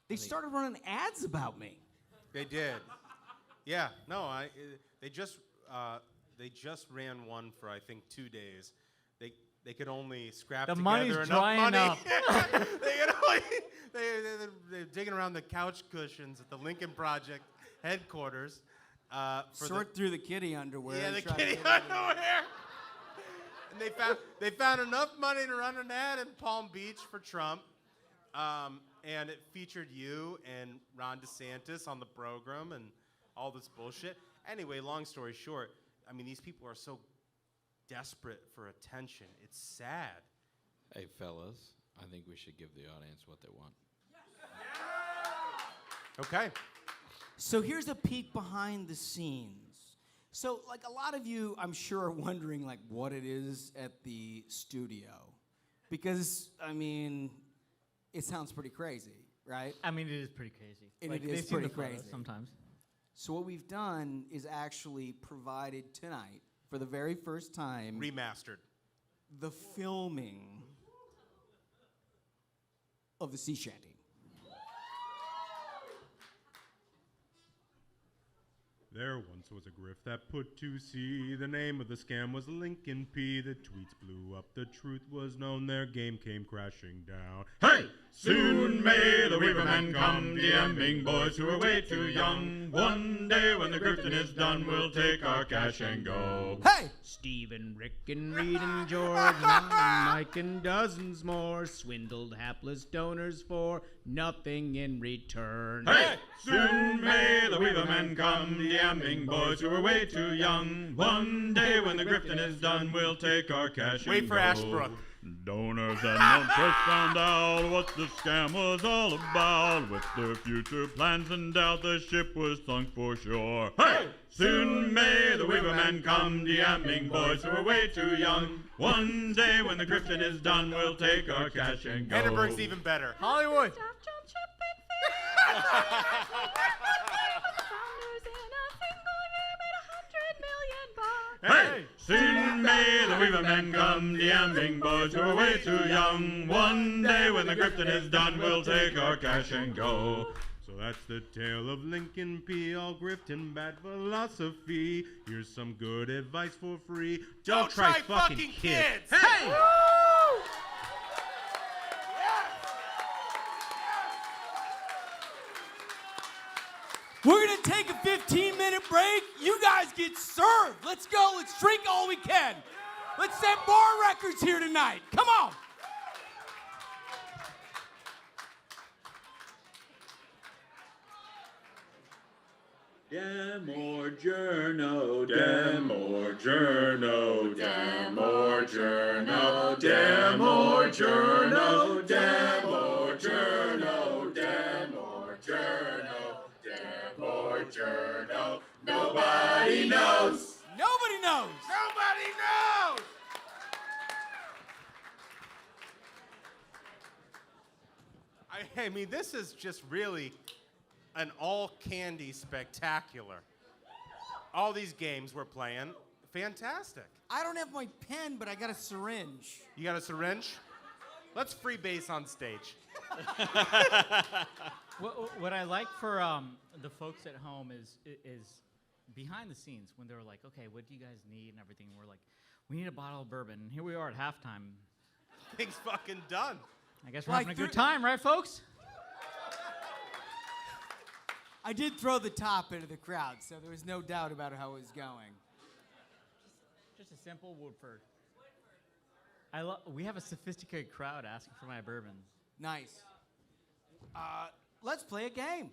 S1: They started running ads about me.
S3: They did. Yeah. No. They just ran one for I think 2 days. They could only scrap
S8: The
S3: together
S8: money's
S3: enough
S8: drying
S3: money.
S8: up.
S3: They're digging around the couch cushions at the Lincoln Project headquarters.
S1: Sort through the kitty underwear.
S3: Yeah,
S1: and
S3: the
S1: try to
S3: kitty
S1: get it.
S3: underwear. And they found enough money to run an ad in Palm Beach for Trump, and it featured you and Ron DeSantis on the program and all this bullshit. Anyway, long story short, I mean, these people are so desperate for attention. It's sad.
S9: Hey, fellas, I think we should give the audience what they want.
S3: Okay.
S1: So here's a peek behind the scenes. So, like, a lot of you, I'm sure, are wondering, like, what it is at the studio. Because, I mean, it sounds pretty crazy, right?
S8: I mean, it is pretty crazy.
S1: And
S8: Like,
S1: it
S8: they
S1: is
S8: see the
S1: pretty
S8: photos
S1: crazy.
S8: sometimes.
S1: So what we've done is actually provided tonight, for the very first time,
S3: Remastered.
S1: the filming of the sea shanty.
S13: There once was a grift that put to sea. The name of the scam was Lincoln P. The tweets blew up. The truth was known. Their game came crashing down. Hey! Soon may the Weavermen come, DMing boys who are way too young. One day when the grifting is done, we'll take our cash and go.
S1: Hey!
S16: Stephen, Rick, and Reed, and George, and Mike, and dozens more swindled hapless donors for nothing in return.
S13: Hey! Soon may the Weavermen come, DMing boys who are way too young. One day when the grifting is done, we'll take our cash
S3: Wait
S13: and
S3: for
S13: go.
S3: Ashbrook.
S13: Donors and non found out what the scam was all about. With their future plans in doubt, the ship was sunk for sure. Hey! Soon may the Weavermen come, DMing boys who are way too young. One day when the grifting is done, we'll take our cash and go.
S3: Hindenburg's even better.
S8: Hollywood.
S13: Hey! Soon may the Weavermen come, DMing boys who are way too young. One day when the grifting is done, we'll take our cash and go. So that's the tale of Lincoln P. All grift and bad philosophy. Here's some good advice for free.
S3: Don't try fucking kids.
S13: Hey!
S1: We're going to take a 15-minute break. You guys get served. Let's go. Let's drink all we can. Let's set bar records here tonight. Come on.
S13: Demorgiorno, Demorgiorno, Demorgiorno, Demorgiorno, Demorgiorno, Demorgiorno, Demorgiorno. Nobody knows.
S1: Nobody knows.
S3: Nobody knows. I mean, this is just really an all-candy spectacular. All these games we're playing, fantastic.
S1: I don't have my pen, but I got a syringe.
S3: You got a syringe? Let's freebase on stage.
S8: What I like for the folks at home is behind the scenes when they're like, okay, what do you guys need and everything. And we're like, we need a bottle of bourbon. And here we are at halftime.
S3: Thing's fucking done.
S8: I guess we're having a good time, right, folks?
S1: I did throw the top into the crowd, so there was no doubt about how it was going.
S8: Just a simple Woodford. We have a sophisticated crowd asking for my bourbon.
S1: Nice. Let's play a game.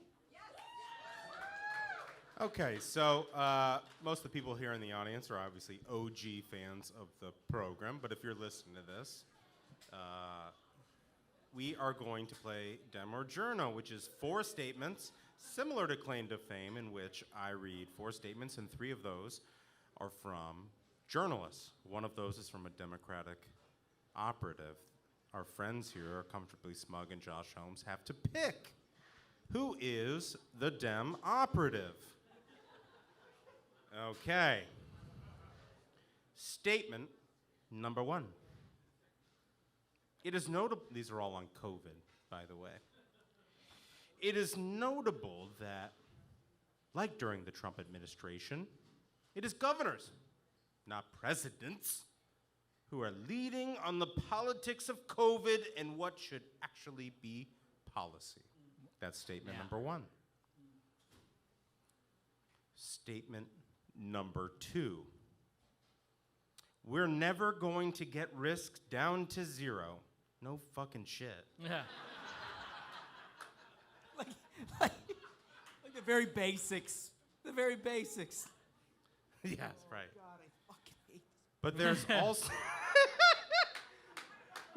S3: Okay, so most of the people here in the audience are obviously OG fans of the program, but if you're listening to this, we are going to play Demorgiorno, which is 4 statements, similar to Claim to Fame, in which I read 4 statements, and 3 of those are from journalists. One of those is from a Democratic operative, our friends here are comfortably smug and Josh Holmes have to pick. Who is the Dem operative? Okay. Statement number 1. It is notable, these are all on COVID, by the way. It is notable that, like during the Trump administration, it is governors, not presidents, who are leading on the politics of COVID and what should actually be policy. That's statement number 1. Statement number 2. We're never going to get risk down to 0. No fucking shit.
S8: Yeah.
S1: like the very basics. The very basics.
S3: Yes, right.
S1: God, I fucking hate this.
S3: But there's also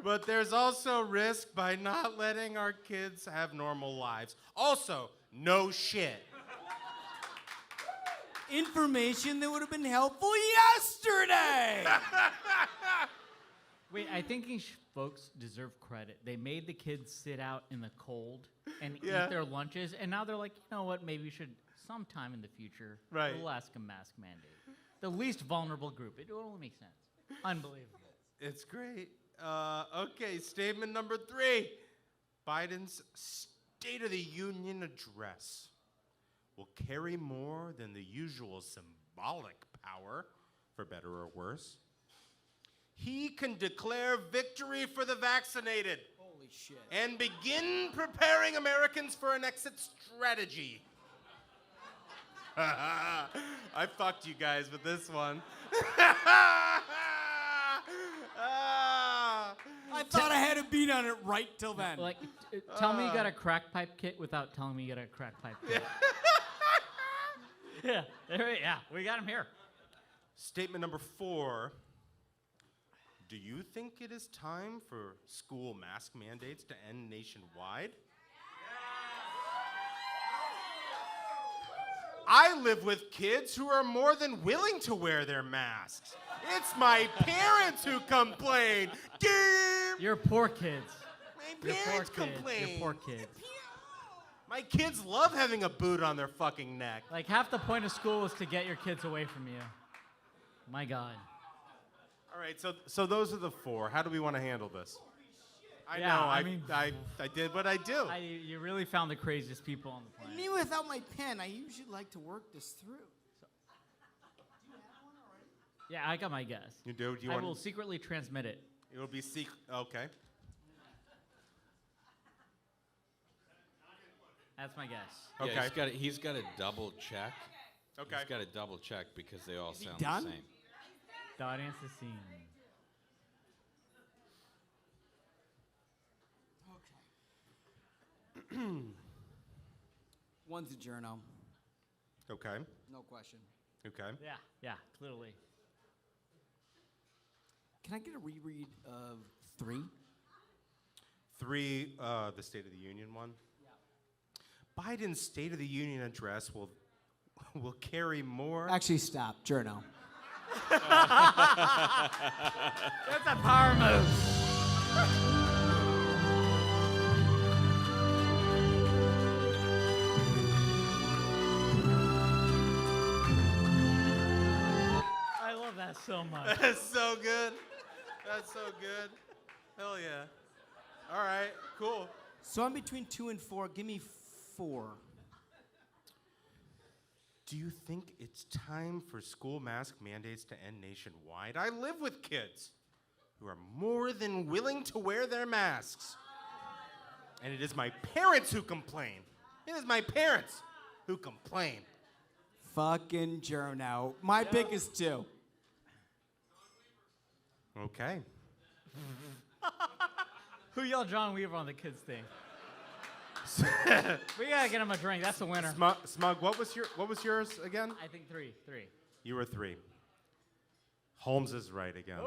S3: But there's also risk by not letting our kids have normal lives. Also, no shit.
S1: Information that would have been helpful yesterday.
S8: Wait, I think these folks deserve credit. They made the kids sit out in the cold and eat their lunches, and now they're like, you know what, maybe we should sometime in the future, we'll ask a mask mandate. The least vulnerable group. It only makes sense. Unbelievable.
S3: It's great. Okay, statement number 3. Biden's State of the Union address will carry more than the usual symbolic power, for better or worse. He can declare victory for the vaccinated.
S1: Holy shit.
S3: And begin preparing Americans for an exit strategy. I fucked you guys with this one.
S1: I thought I had a beat on it right till then.
S8: Like, tell me you got a crack pipe kit without telling me you got a crack pipe kit. Yeah, we got him here.
S3: Statement number 4. Do you think it is time for school mask mandates to end nationwide? I live with kids who are more than willing to wear their masks. It's my parents who complain.
S8: Your poor kids.
S3: My parents complain.
S8: Your poor kids.
S3: My kids love having a boot on their fucking neck.
S8: Like, half the point of school is to get your kids away from you. My God.
S3: All right, so those are the 4. How do we want to handle this? I
S8: Yeah,
S3: know,
S8: I mean-
S3: I did what I do.
S8: You really found the craziest people on the planet.
S1: Me without my pen, I usually like to work this through.
S8: Yeah, I got my guess.
S3: You do? Do you
S8: I
S3: want?
S8: will secretly transmit it.
S3: It will be secret. Okay.
S8: That's my guess.
S3: Okay.
S9: Yeah, he's got to double check.
S3: Okay.
S9: He's got to double check because they all sound
S1: done?
S9: the same.
S8: The audience is seeing.
S1: One's a journal.
S3: Okay.
S1: No question.
S3: Okay.
S8: Yeah, clearly.
S1: Can I get a reread of 3?
S3: 3, the State of the Union one. Yeah. Biden's State of the Union address will carry more.
S1: Actually, stop. Journal.
S8: That's a power move. I love that so much.
S3: That's so good. That's so good. Hell yeah. All right, cool.
S1: So I'm between 2 and 4. Give me 4.
S3: Do you think it's time for school mask mandates to end nationwide? I live with kids who are more than willing to wear their masks. And it is my parents who complain. It is my parents who complain.
S1: Fucking journal. My pick is 2.
S3: Okay.
S8: Who yelled John Weaver on the kids thing? We gotta get him a drink. That's the winner.
S3: Smug, what was yours again?
S8: I think 3.
S3: You were 3. Holmes is right again.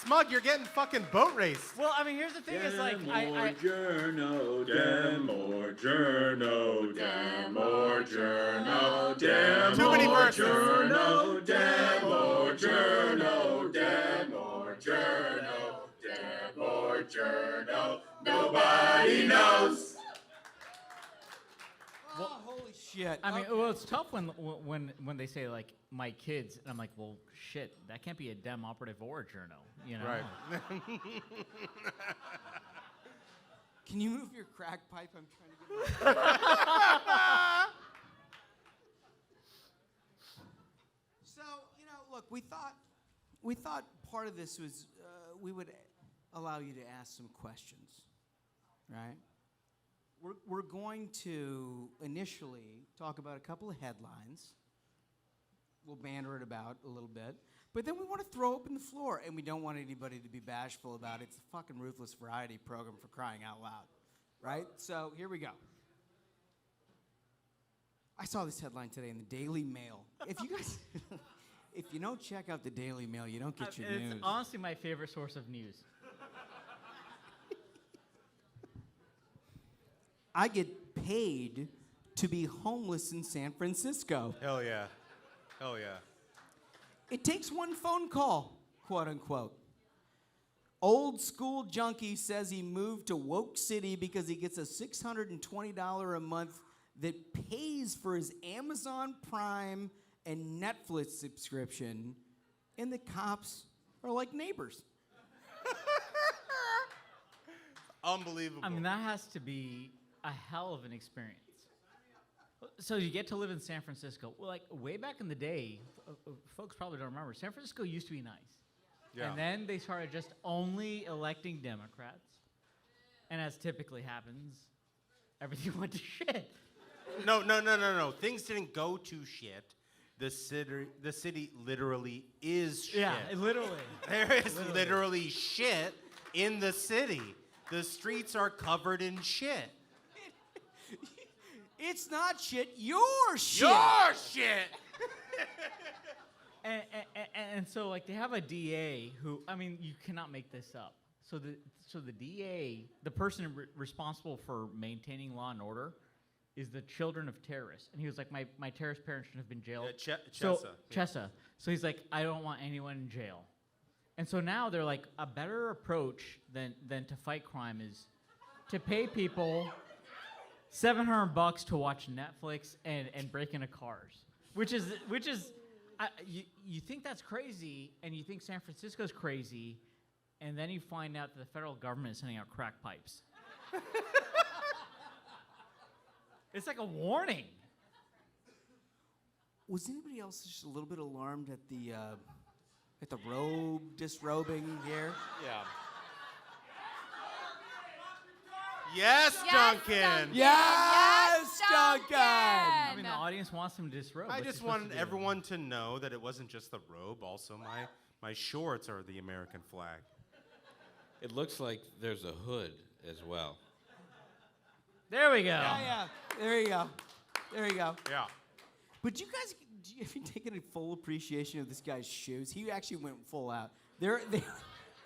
S3: Smug, you're getting fucking boat raced.
S8: Well, I mean, here's the thing: is like I
S13: Journo, Demore Journo, Demore Journo, Demore
S3: Too many verses.
S13: Journo, Demore Journo, Demore Journo, Demore Journo. Nobody knows.
S1: Well, holy shit.
S8: I mean, well, it's tough when they say like my kids, and I'm like, well, shit, that can't be a Dem operative or a journo, you know?
S3: Right.
S1: Can you move your crack pipe? I'm trying to get So, look, we thought part of this was we would allow you to ask some questions, right? We're going to initially talk about a couple of headlines. We'll banter it about a little bit. But then we want to throw open the floor, and we don't want anybody to be bashful about it. It's a fucking Ruthless variety program, for crying out loud, right? So here we go. I saw this headline today in the Daily Mail. If you guys, if you don't check out the Daily Mail, you don't get your news.
S8: It's honestly my favorite source of news.
S1: I get paid to be homeless in San Francisco.
S3: Hell yeah. Hell yeah.
S1: It takes one phone call, quote unquote. Old school junkie says he moved to Woke City because he gets a $620 a month that pays for his Amazon Prime and Netflix subscription, and the cops are like neighbors.
S3: Unbelievable.
S8: I mean, that has to be a hell of an experience. So you get to live in San Francisco. Well, like way back in the day, folks probably don't remember, San Francisco used to be nice.
S3: Yeah.
S8: And then they started just only electing Democrats. And as typically happens, everything went to shit.
S3: No. Things didn't go to shit. The city literally is shit.
S8: Yeah, literally.
S3: There is literally shit in the city. The streets are covered in shit.
S1: It's not shit, your shit.
S3: Your shit.
S8: And so, like, they have a DA who, I mean, you cannot make this up. So the DA, the person responsible for maintaining law and order, is the children of terrorists. And he was like, my terrorist parents should have been jailed. Chesa. So he's like, I don't want anyone in jail. And so now they're like, a better approach than to fight crime is to pay people $700 to watch Netflix and break into cars, which is you think that's crazy, and you think San Francisco's crazy, and then you find out that the federal government is sending out crack pipes. It's like a warning.
S1: Was anybody else just a little bit alarmed at the robe disrobing here?
S3: Yeah. Yes, Duncan.
S1: Yes, Duncan.
S8: I mean, the audience wants him to disrobe.
S3: I
S8: What's
S3: just
S8: he supposed
S3: wanted
S8: to do?
S3: everyone to know that it wasn't just the robe. Also, my shorts are the American flag.
S9: It looks like there's a hood as well.
S8: There we go.
S1: Yeah. There you go.
S3: Yeah.
S1: But have you taken a full appreciation of this guy's shoes? He actually went full out.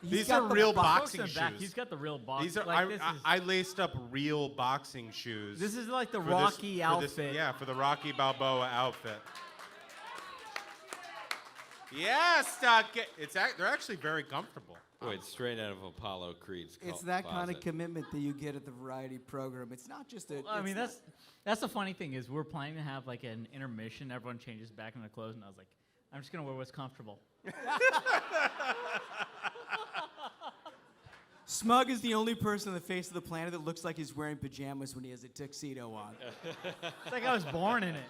S3: These are real boxing shoes.
S8: He's got the real boxing.
S3: These are
S8: like,
S3: I laced up real boxing shoes.
S8: This is like the
S3: for
S8: Rocky outfit.
S3: For the Rocky Balboa outfit. Yes, Duncan. They're actually very comfortable.
S9: Boy, it's straight out of Apollo Creed's
S1: It's that kind of
S9: closet.
S1: commitment that you get at the variety program. It's not just a.
S8: I mean, that's the funny thing is we're planning to have like an intermission. Everyone changes back into clothes, and I was like, I'm just gonna wear what's comfortable.
S1: Smug is the only person on the face of the planet that looks like he's wearing pajamas when he has a tuxedo on.
S8: It's like I was born in it.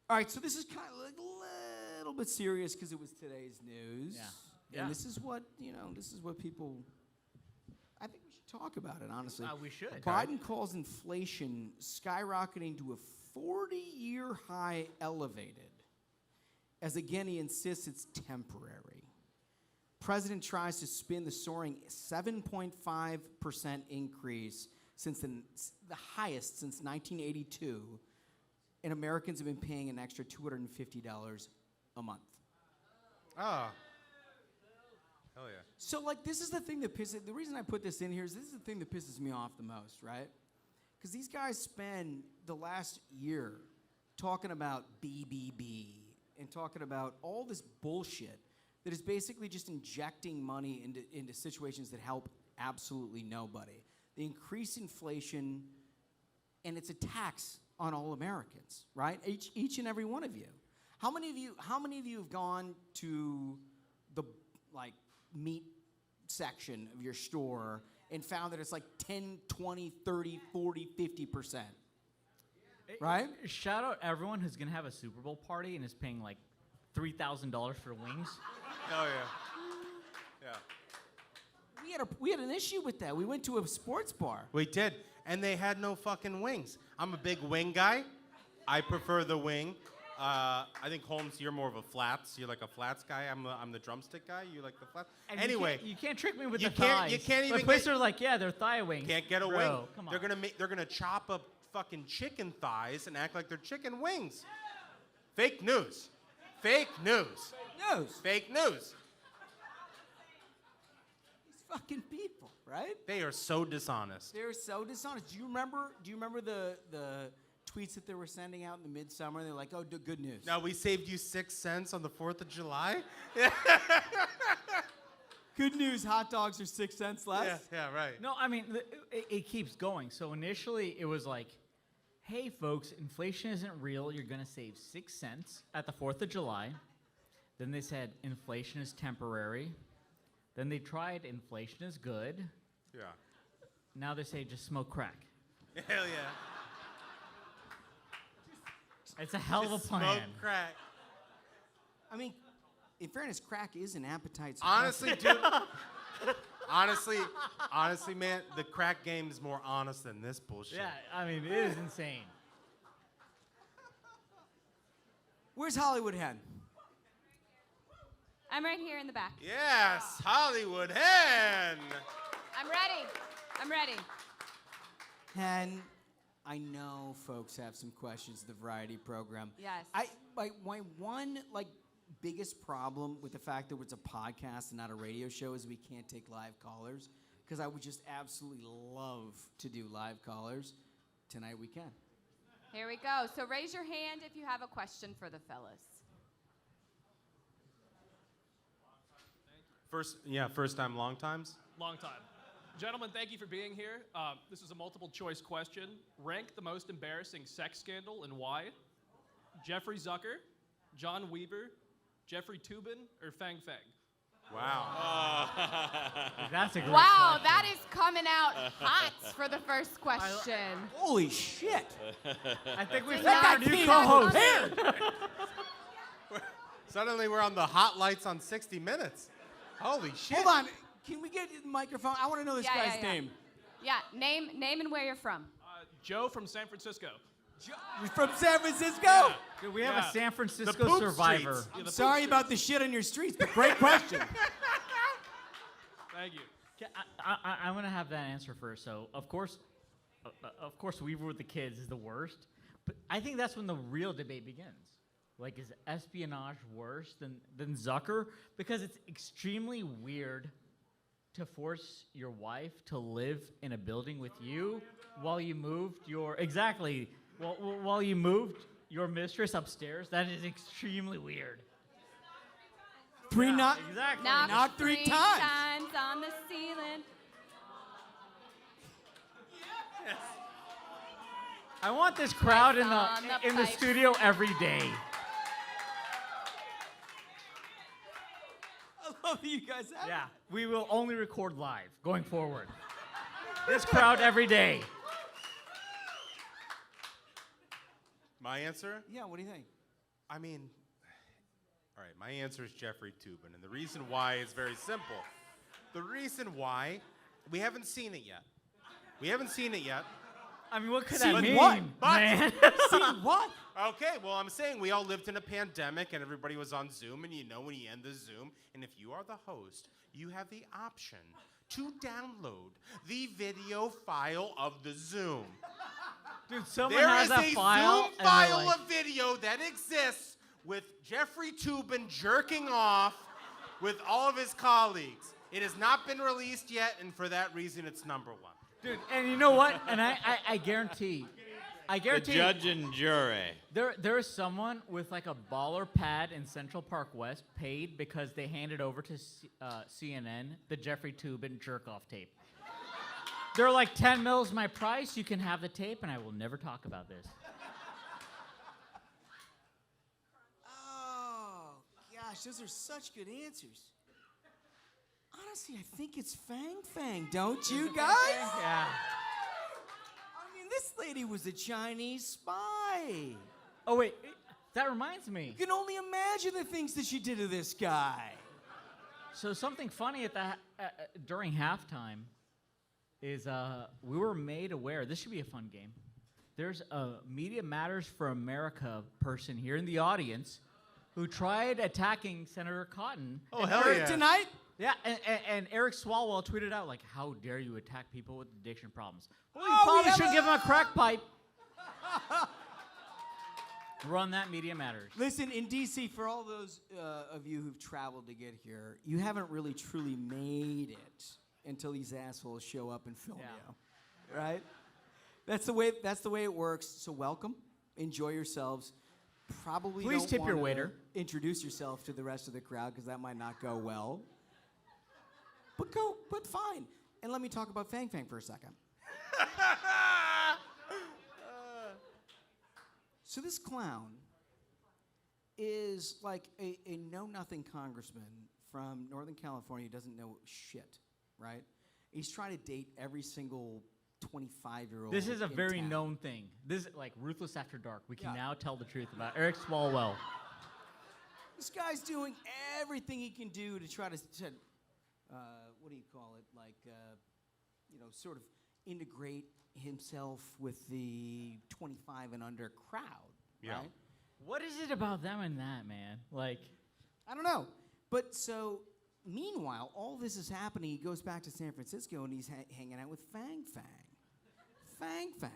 S1: All right, so this is kind of like a little bit serious because it was today's news.
S8: Yeah.
S1: And this is what people. I think we should talk about it, honestly.
S8: We should.
S1: Biden calls inflation skyrocketing to a 40-year high elevated, as again he insists it's temporary. President tries to spin the soaring 7.5% increase since the highest since 1982, and Americans have been paying an extra $250 a month.
S3: Oh. Hell yeah.
S1: So, like, this is the thing that the reason I put this in here is this is the thing that pisses me off the most, right? Because these guys spend the last year talking about BBB and talking about all this bullshit that is basically just injecting money into situations that help absolutely nobody. They increase inflation, and it's a tax on all Americans, right? Each and every one of you. How many of you have gone to the meat section of your store and found that it's like 10, 20, 30, 40, 50%? Right?
S8: Shout out everyone who's going to have a Super Bowl party and is paying like $3,000 for wings.
S3: Oh, yeah. Yeah.
S1: We had an issue with that. We went to a sports bar.
S3: We did, and they had no fucking wings. I'm a big wing guy. I prefer the wing. I think, Holmes, you're more of a flats. You're like a flats guy. I'm the drumstick guy. You like the flats.
S8: And
S3: anyway,
S8: you can't trick me with
S3: you
S8: the
S3: can't-
S8: thighs.
S3: you can't even
S8: The places
S3: get-
S8: are like, yeah, they're thigh wings.
S3: can't get a
S8: Bro,
S3: wing.
S8: Come on.
S3: They're gonna chop up fucking chicken thighs and act like they're chicken wings. Fake news. Fake news. Fake news.
S1: These fucking people, right?
S3: They are so dishonest.
S1: They're so dishonest. Do you remember the tweets that they were sending out in the midsummer? They're like, oh, good news.
S3: Now we saved you 6 cents on the 4th of July.
S1: Good news, hot dogs are 6 cents less.
S3: Yeah, right.
S8: No, I mean, it keeps going. So initially, it was like, hey, folks, inflation isn't real. You're going to save 6 cents at the 4th of July. Then they said inflation is temporary. Then they tried inflation is good.
S3: Yeah.
S8: Now they say just smoke crack.
S3: Hell yeah.
S8: It's a hell of a
S3: Just
S8: plan.
S3: Smoke crack.
S1: I mean, in fairness, crack is an appetite suppressant.
S3: Honestly, dude. honestly, man, the crack game is more honest than this bullshit.
S8: Yeah, I mean, it is insane.
S1: Where's Hollywood Hen?
S11: I'm right here in the back.
S3: Yes, Hollywood Hen.
S11: I'm ready.
S1: Hen, I know folks have some questions of the variety program.
S11: Yes.
S1: My one biggest problem with the fact that it's a podcast and not a radio show is we can't take live callers, because I would just absolutely love to do live callers. Tonight we can.
S11: Here we go. So raise your hand if you have a question for the fellas.
S3: First time, long times.
S17: Long time. Gentlemen, thank you for being here. This is a multiple choice question. Rank the most embarrassing sex scandal and why. Jeffrey Zucker, John Weaver, Jeffrey Toobin, or Fang Fang?
S3: Wow.
S8: That's a great
S11: Wow,
S8: question.
S11: that is coming out hot for the first question.
S1: Holy shit.
S8: I think we
S11: So
S8: found our
S11: that
S8: new
S11: came
S8: co-host.
S11: out
S3: Suddenly we're on the hot lights on 60 Minutes. Holy shit.
S1: Hold on. Can we get the microphone? I want to know this guy's name.
S11: Yeah, name and where you're from.
S17: Joe from San Francisco.
S1: You're from San Francisco?
S8: Dude, we have a San Francisco
S3: poop
S8: survivor.
S3: streets.
S1: I'm sorry about the shit on your streets, but great question.
S17: Thank you.
S8: I'm going to have that answer first. So, of course, Weaver with the kids is the worst. But I think that's when the real debate begins. Like, is espionage worse than Zucker? Because it's extremely weird to force your wife to live in a building with you while you moved while you moved your mistress upstairs. That is extremely weird. Exactly.
S1: Not three times.
S11: times on the ceiling.
S8: I want this crowd in
S11: on the
S8: the
S11: pipes.
S8: studio every day.
S1: I love that you guys have
S8: Yeah, we will only record live going forward. This crowd every day.
S3: My answer?
S1: Yeah, what do you think?
S3: I mean, all right, my answer is Jeffrey Toobin, and the reason why is very simple. The reason why, we haven't seen it yet.
S8: I mean, what could
S1: Seen
S8: that mean,
S1: what?
S8: man?
S1: See what?
S3: Okay, well, I'm saying we all lived in a pandemic and everybody was on Zoom, and when you end the Zoom, and if you are the host, you have the option to download the video file of the Zoom.
S8: Dude, someone
S3: There
S8: has
S3: is
S8: that
S3: a
S8: file.
S3: Zoom
S8: and they're
S3: file
S8: like,
S3: of video that exists with Jeffrey Toobin jerking off with all of his colleagues. It has not been released yet, and for that reason, it's number one.
S8: Dude, and you know what? And I guarantee.
S9: The judge and jury.
S8: There is someone with like a baller pad in Central Park West paid because they handed over to CNN the Jeffrey Toobin jerk-off tape. They're like 10 mils my price. You can have the tape, and I will never talk about this.
S1: Oh, gosh, those are such good answers. Honestly, I think it's Fang Fang, don't you guys?
S8: Yeah.
S1: I mean, this lady was a Chinese spy.
S8: Oh, wait. That reminds me.
S1: You can only imagine the things that she did to this guy.
S8: So something funny at during halftime is we were made aware. This should be a fun game. There's a Media Matters for America person here in the audience who tried attacking Senator Cotton.
S3: Oh, hell yeah.
S1: Tonight?
S8: Yeah, and Eric Swalwell tweeted out, like, how dare you attack people with addiction problems? Well, you
S1: Oh,
S8: probably
S1: yeah,
S8: should give him a crack pipe. Run that Media Matters.
S1: Listen, in D.C., for all those of you who've traveled to get here, you haven't really truly made it until these assholes show up and film you, right? That's the way it works. So welcome, enjoy yourselves. Probably
S8: Please
S1: don't
S8: tip your
S1: wanna
S8: waiter.
S1: Introduce yourself to the rest of the crowd because that might not go well. But fine. And let me talk about Fang Fang for a second. So this clown is like a know-nothing congressman from Northern California who doesn't know shit, right? He's trying to date every single 25-year-old.
S8: This is a
S1: in
S8: very
S1: town.
S8: known thing. This is like Ruthless After Dark. We can now tell the truth about Eric Swalwell.
S1: This guy's doing everything he can do to try to what do you call it? Like, sort of integrate himself with the 25 and under crowd, right?
S8: What is it about them and that, man? Like,
S1: I don't know. But so, meanwhile, all this is happening. He goes back to San Francisco and he's hanging out with Fang Fang. Fang Fang.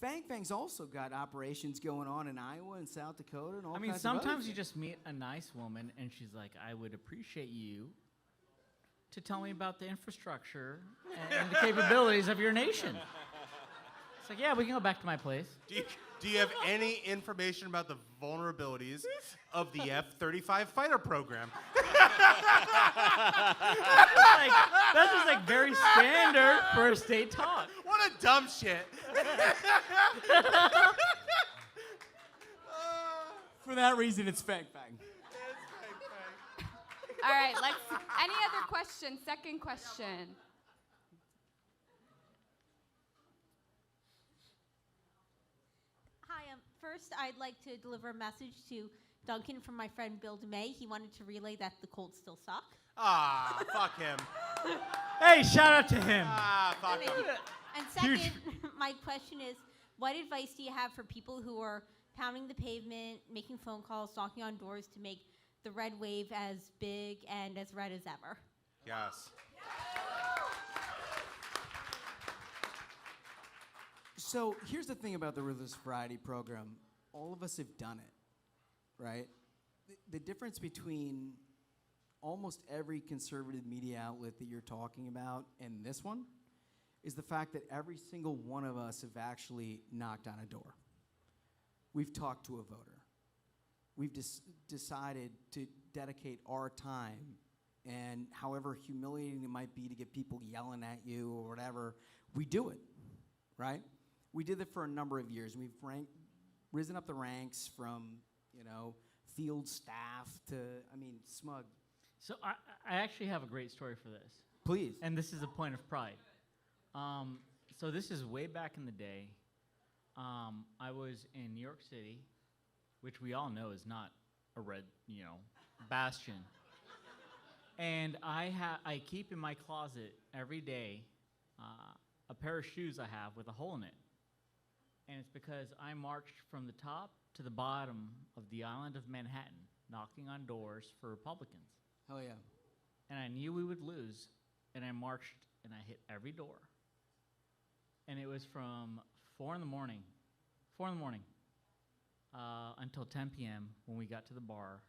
S1: Fang Fang's also got operations going on in Iowa and South Dakota and all kinds of other
S8: sometimes you
S1: things.
S8: just meet a nice woman and she's like, I would appreciate you to tell me about the infrastructure and the capabilities of your nation. It's like, yeah, we can go back to my place.
S3: Do you have any information about the vulnerabilities of the F-35 fighter program?
S8: That's just like very standard for a state talk.
S3: What a dumb shit.
S1: For that reason, it's Fang Fang.
S11: All right, any other questions? Second question.
S18: Hi, first I'd like to deliver a message to Duncan from my friend Bill DeMay. He wanted to relay that the Colts still suck.
S3: Ah, fuck him.
S8: Hey, shout out to him.
S3: Ah, fuck him.
S18: And second, my question is, what advice do you have for people who are pounding the pavement, making phone calls, knocking on doors to make the red wave as big and as red as ever?
S3: Yes.
S1: So here's the thing about the Ruthless Variety program. All of us have done it, right? The difference between almost every conservative media outlet that you're talking about and this one is the fact that every single one of us have actually knocked on a door. We've talked to a voter. We've decided to dedicate our time, and however humiliating it might be to get people yelling at you or whatever, we do it, right? We did it for a number of years. We've risen up the ranks from, field staff to, smug.
S8: So I actually have a great story for this.
S1: Please.
S8: And this is a point of pride. So this is way back in the day. I was in New York City, which we all know is not a red, bastion. And I keep in my closet every day a pair of shoes I have with a hole in it. And it's because I marched from the top to the bottom of the island of Manhattan, knocking on doors for Republicans.
S1: Hell yeah.
S8: And I knew we would lose, and I marched and I hit every door. And it was from 4 in the morning. until 10 p.m. when we got to the bar.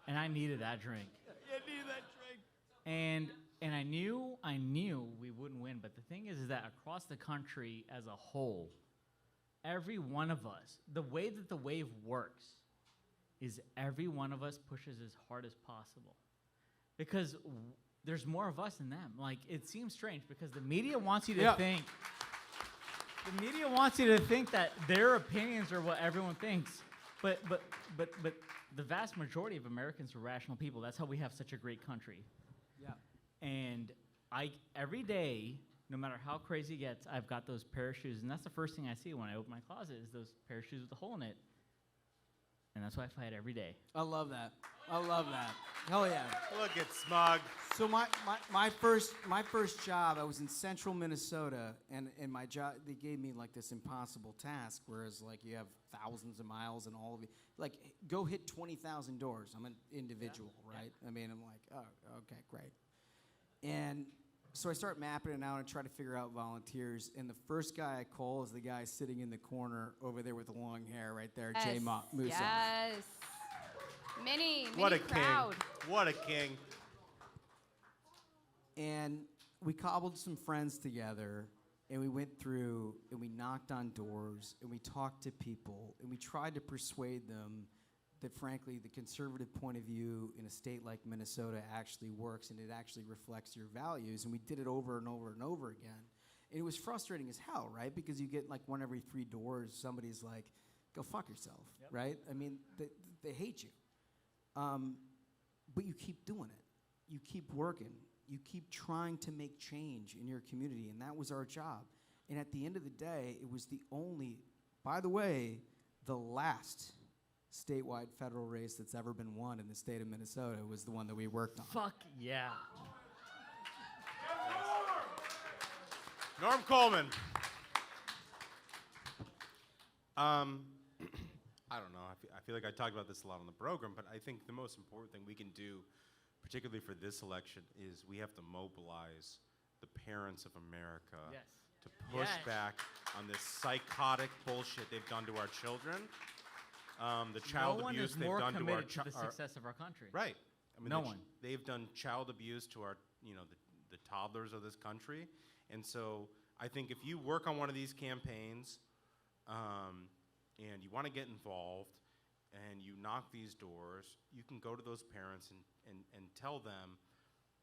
S8: And I needed that drink.
S1: You need that drink.
S8: And I knew we wouldn't win. But the thing is that across the country as a whole, every one of us, the way that the wave works is every one of us pushes as hard as possible. Because there's more of us than them. Like, it seems strange because the media wants you to think. The media wants you to think that their opinions are what everyone thinks. But the vast majority of Americans are rational people. That's how we have such a great country.
S1: Yeah.
S8: And every day, no matter how crazy it gets, I've got those pair of shoes. And that's the first thing I see when I open my closet is those pair of shoes with a hole in it. And that's why I fight every day.
S1: I love that. I love that. Hell yeah.
S3: Look at Smug.
S1: So my first job, I was in central Minnesota, and my job, they gave me like this impossible task, whereas like you have thousands of miles and all of it. Like, go hit 20,000 doors. I'm an individual, right? I mean, I'm like, oh, okay, great. And so I start mapping it out and try to figure out volunteers. And the first guy I call is the guy sitting in the corner over there with the long hair right there, Jay Musa.
S11: Yes. Mini
S3: What a
S11: crowd.
S3: king. What a king.
S1: And we cobbled some friends together, and we went through, and we knocked on doors, and we talked to people, and we tried to persuade them that, frankly, the conservative point of view in a state like Minnesota actually works, and it actually reflects your values. And we did it over and over and over again. And it was frustrating as hell, right? Because you get like one every 3 doors, somebody's like, go fuck yourself, right? I mean, they hate you. But you keep doing it. You keep working. You keep trying to make change in your community, and that was our job. And at the end of the day, it was the only, by the way, the last statewide federal race that's ever been won in the state of Minnesota was the one that we worked on.
S8: Fuck yeah.
S3: Norm Coleman. I don't know. I feel like I talked about this a lot on the program, but I think the most important thing we can do, particularly for this election, is we have to mobilize the parents of America to push back on this psychotic bullshit they've done to our children. The child abuse they've done to our
S8: to the success of our country.
S3: Right. I mean,
S8: no one.
S3: They've done child abuse to our, the toddlers of this country. And so I think if you work on one of these campaigns and you want to get involved and you knock these doors, you can go to those parents and tell them,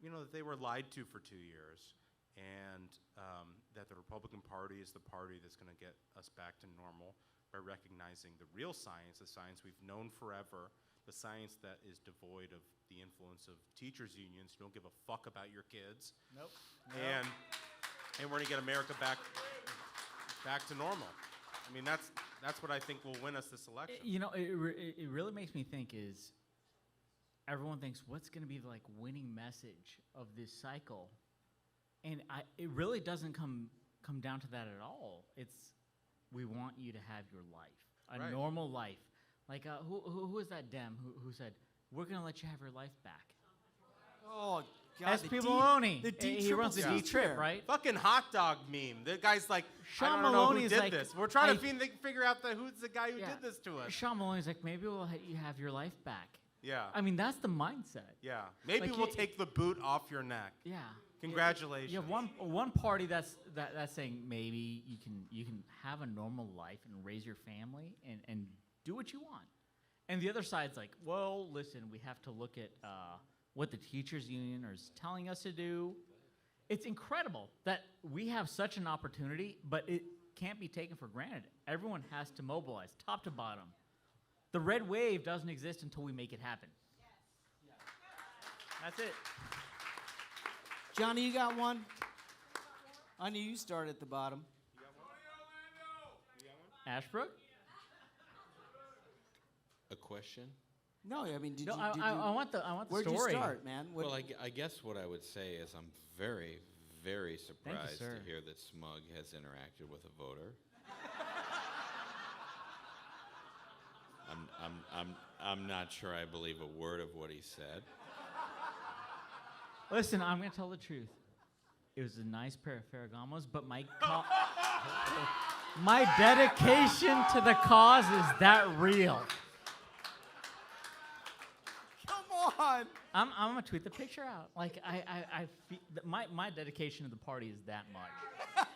S3: that they were lied to for 2 years and that the Republican Party is the party that's going to get us back to normal by recognizing the real science, the science we've known forever, the science that is devoid of the influence of teachers' unions who don't give a fuck about your kids.
S8: Nope.
S3: And we're going to get America back to normal. I mean, that's what I think will win us this election.
S8: It really makes me think is everyone thinks what's going to be the winning message of this cycle, and it really doesn't come down to that at all. It's we want you to have your life, a normal life. Like who was that Dem who said we're going to let you have your life back?
S1: Oh God,
S8: SP Maloney. He runs the
S1: triple
S8: D Trip, right?
S3: Fucking hot dog meme. The guy's like,
S8: Sean
S3: I don't
S8: Maloney's
S3: know who did
S8: like,
S3: this. We're trying to figure out who's the guy who did this to us.
S8: Sean Maloney's like, maybe we'll let you have your life back.
S3: Yeah.
S8: I mean, that's the mindset.
S3: Yeah. Maybe we'll take the boot off your neck.
S8: Yeah.
S3: Congratulations.
S8: You have one party that's saying maybe you can have a normal life and raise your family and do what you want, and the other side's like, well, listen, we have to look at what the teachers union is telling us to do. It's incredible that we have such an opportunity, but it can't be taken for granted. Everyone has to mobilize, top to bottom. The red wave doesn't exist until we make it happen. That's it.
S1: Johnny, you got one? I knew you started at the bottom.
S8: Ashbrook?
S9: A question?
S1: No, I mean, did
S8: No,
S1: you?
S8: I want the
S1: Where'd
S8: story.
S1: you start, man? What,
S9: Well, I guess what I would say is I'm very, very
S8: Thank you,
S9: surprised
S8: sir.
S9: to hear that Smug has interacted with a voter. I'm not sure I believe a word of what he said.
S8: Listen, I'm going to tell the truth. It was a nice pair of Ferragamos, but my My dedication to the cause is that real.
S1: Come on.
S8: I'm gonna tweet the picture out. Like I feel my dedication to the party is that much.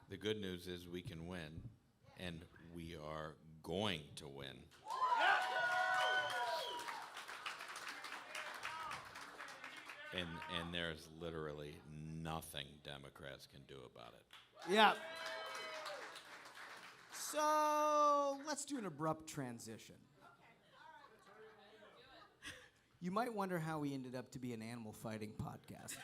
S9: The good news is we can win, and we are going to win. And there's literally nothing Democrats can do about it.
S1: Yeah. So let's do an abrupt transition. You might wonder how we ended up to be an animal fighting podcast.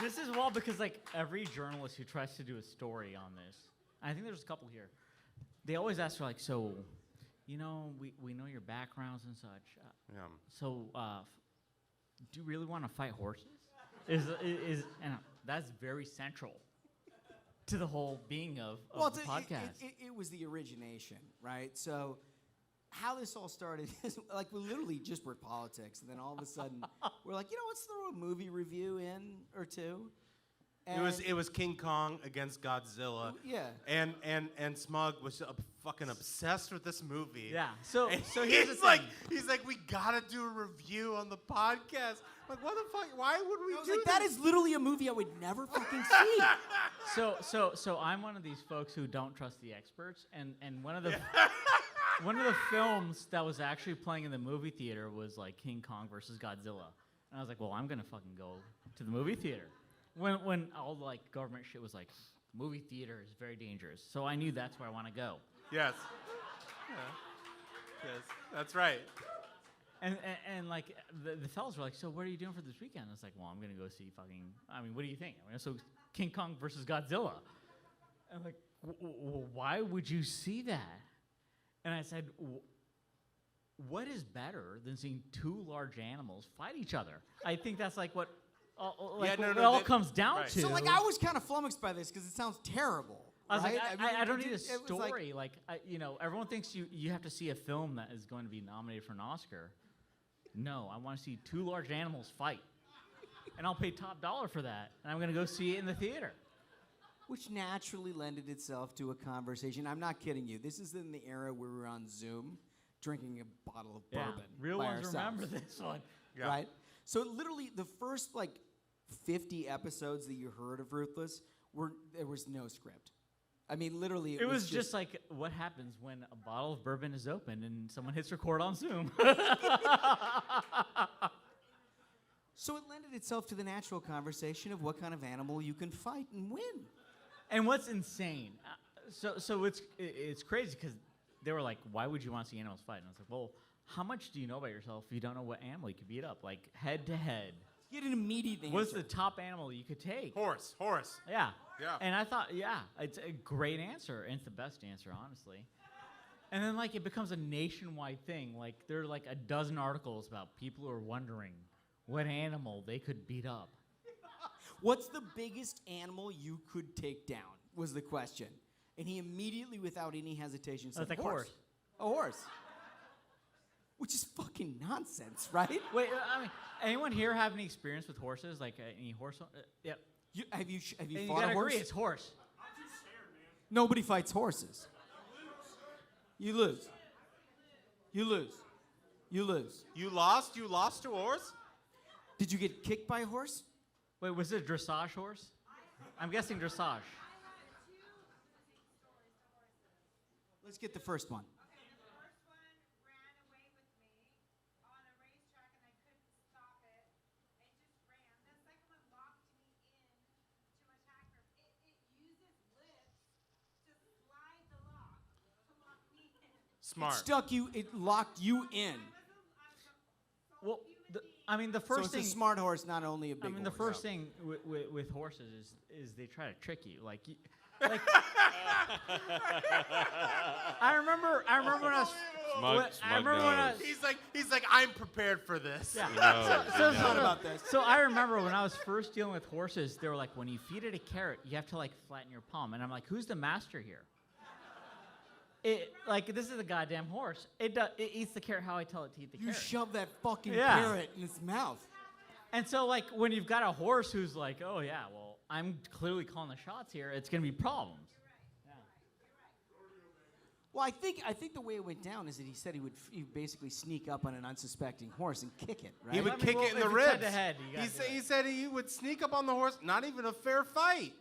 S8: This is well because like every journalist who tries to do a story on this, I think there's a couple here. They always ask for like, so, you know, we know your backgrounds and such. So, do you really want to fight horses? And that's very central to the whole being of the podcast.
S1: It was the origination, right? So how this all started is like we literally just were politics, and then all of a sudden we're like, you know, let's throw a movie review in or two. And
S3: It was King Kong against Godzilla.
S1: Yeah.
S3: And Smug was fucking obsessed with this movie.
S8: Yeah. So
S3: And
S8: here's the
S3: he's like, we gotta do a review on the podcast. I'm like, what the fuck? Why would we do
S1: like, that is literally a movie I would never fucking see.
S8: So I'm one of these folks who don't trust the experts, and one of the one of the films that was actually playing in the movie theater was like King Kong versus Godzilla, and I was like, well, I'm gonna fucking go to the movie theater. When all the like government shit was like, movie theater is very dangerous, so I knew that's where I want to go.
S3: Yes. Yeah. Yes, that's right.
S8: And like the fellas were like, so what are you doing for this weekend? I was like, well, I'm gonna go see fucking. I mean, what do you think? I mean, so King Kong versus Godzilla. And I'm like, why would you see that? And I said, what is better than seeing two large animals fight each other? I think that's like what it all comes down to.
S1: So like I was kind of flummoxed by this because it sounds terrible.
S8: I was
S1: right?
S8: like, I don't need a
S1: it was
S8: story. You know, everyone thinks you have to see a film that is going to be nominated for an Oscar. No, I want to see two large animals fight. And I'll pay top dollar for that. And I'm going to go see it in the theater.
S1: Which naturally lended itself to a conversation. I'm not kidding you. This is in the era where we were on Zoom drinking a bottle of bourbon.
S8: Real
S1: by
S8: ones
S1: ourselves.
S8: remember this one.
S3: Yeah.
S1: Right? So literally the first like 50 episodes that you heard of Ruthless, there was no script. I mean, literally,
S8: it was just like what happens when a bottle of bourbon is opened and someone hits record on Zoom.
S1: So it lended itself to the natural conversation of what kind of animal you can fight and win.
S8: And what's insane, so it's crazy because they were like, why would you want to see animals fight? And I was like, well, how much do you know about yourself if you don't know what animal you could beat up, like head to head?
S1: You get an immediate answer.
S8: What's the top animal you could take?
S3: Horse.
S8: Yeah.
S3: Yeah.
S8: And I thought, yeah, it's a great answer, and it's the best answer, honestly. And then, like, it becomes a nationwide thing. Like, there are, like, a dozen articles about people who are wondering what animal they could beat up.
S1: What's the biggest animal you could take down, was the question. And he immediately, without any hesitation, said
S8: That's like
S1: horse. A horse. Which is fucking nonsense, right?
S8: Wait, I mean, anyone here have any experience with horses? Like, any horse? Yeah.
S1: Have you
S8: And you
S1: fought
S8: gotta
S1: a horse?
S8: agree, it's horse.
S1: Nobody fights horses. You lose. You lose. You lose.
S3: You lost? You lost to a horse?
S1: Did you get kicked by a horse?
S8: Wait, was it a dressage horse? I'm guessing dressage.
S1: Let's get the first one.
S3: Smart.
S1: It locked you in.
S8: Well, the first
S1: so
S8: thing.
S1: it's a smart horse, not only a big horse.
S8: The first thing with horses is they try to trick you. Like I remember when I was.
S3: He's like, I'm prepared for this.
S8: Yeah. So I remember when I was first dealing with horses, they were like, when you feed it a carrot, you have to like flatten your palm, and I'm like, who's the master here? This is a goddamn horse. It eats the carrot how I tell it to eat the carrot.
S1: You shove that fucking carrot in its mouth.
S8: And so, like, when you've got a horse who's like, oh, yeah, well, I'm clearly calling the shots here. It's going to be problems.
S1: Well, I think the way it went down is that he said he'd basically sneak up on an unsuspecting horse and kick it, right?
S3: He would kick it in the
S8: if it's
S3: ribs.
S8: head-to-head, you gotta do
S3: He said he would sneak up on the horse. Not even a fair fight.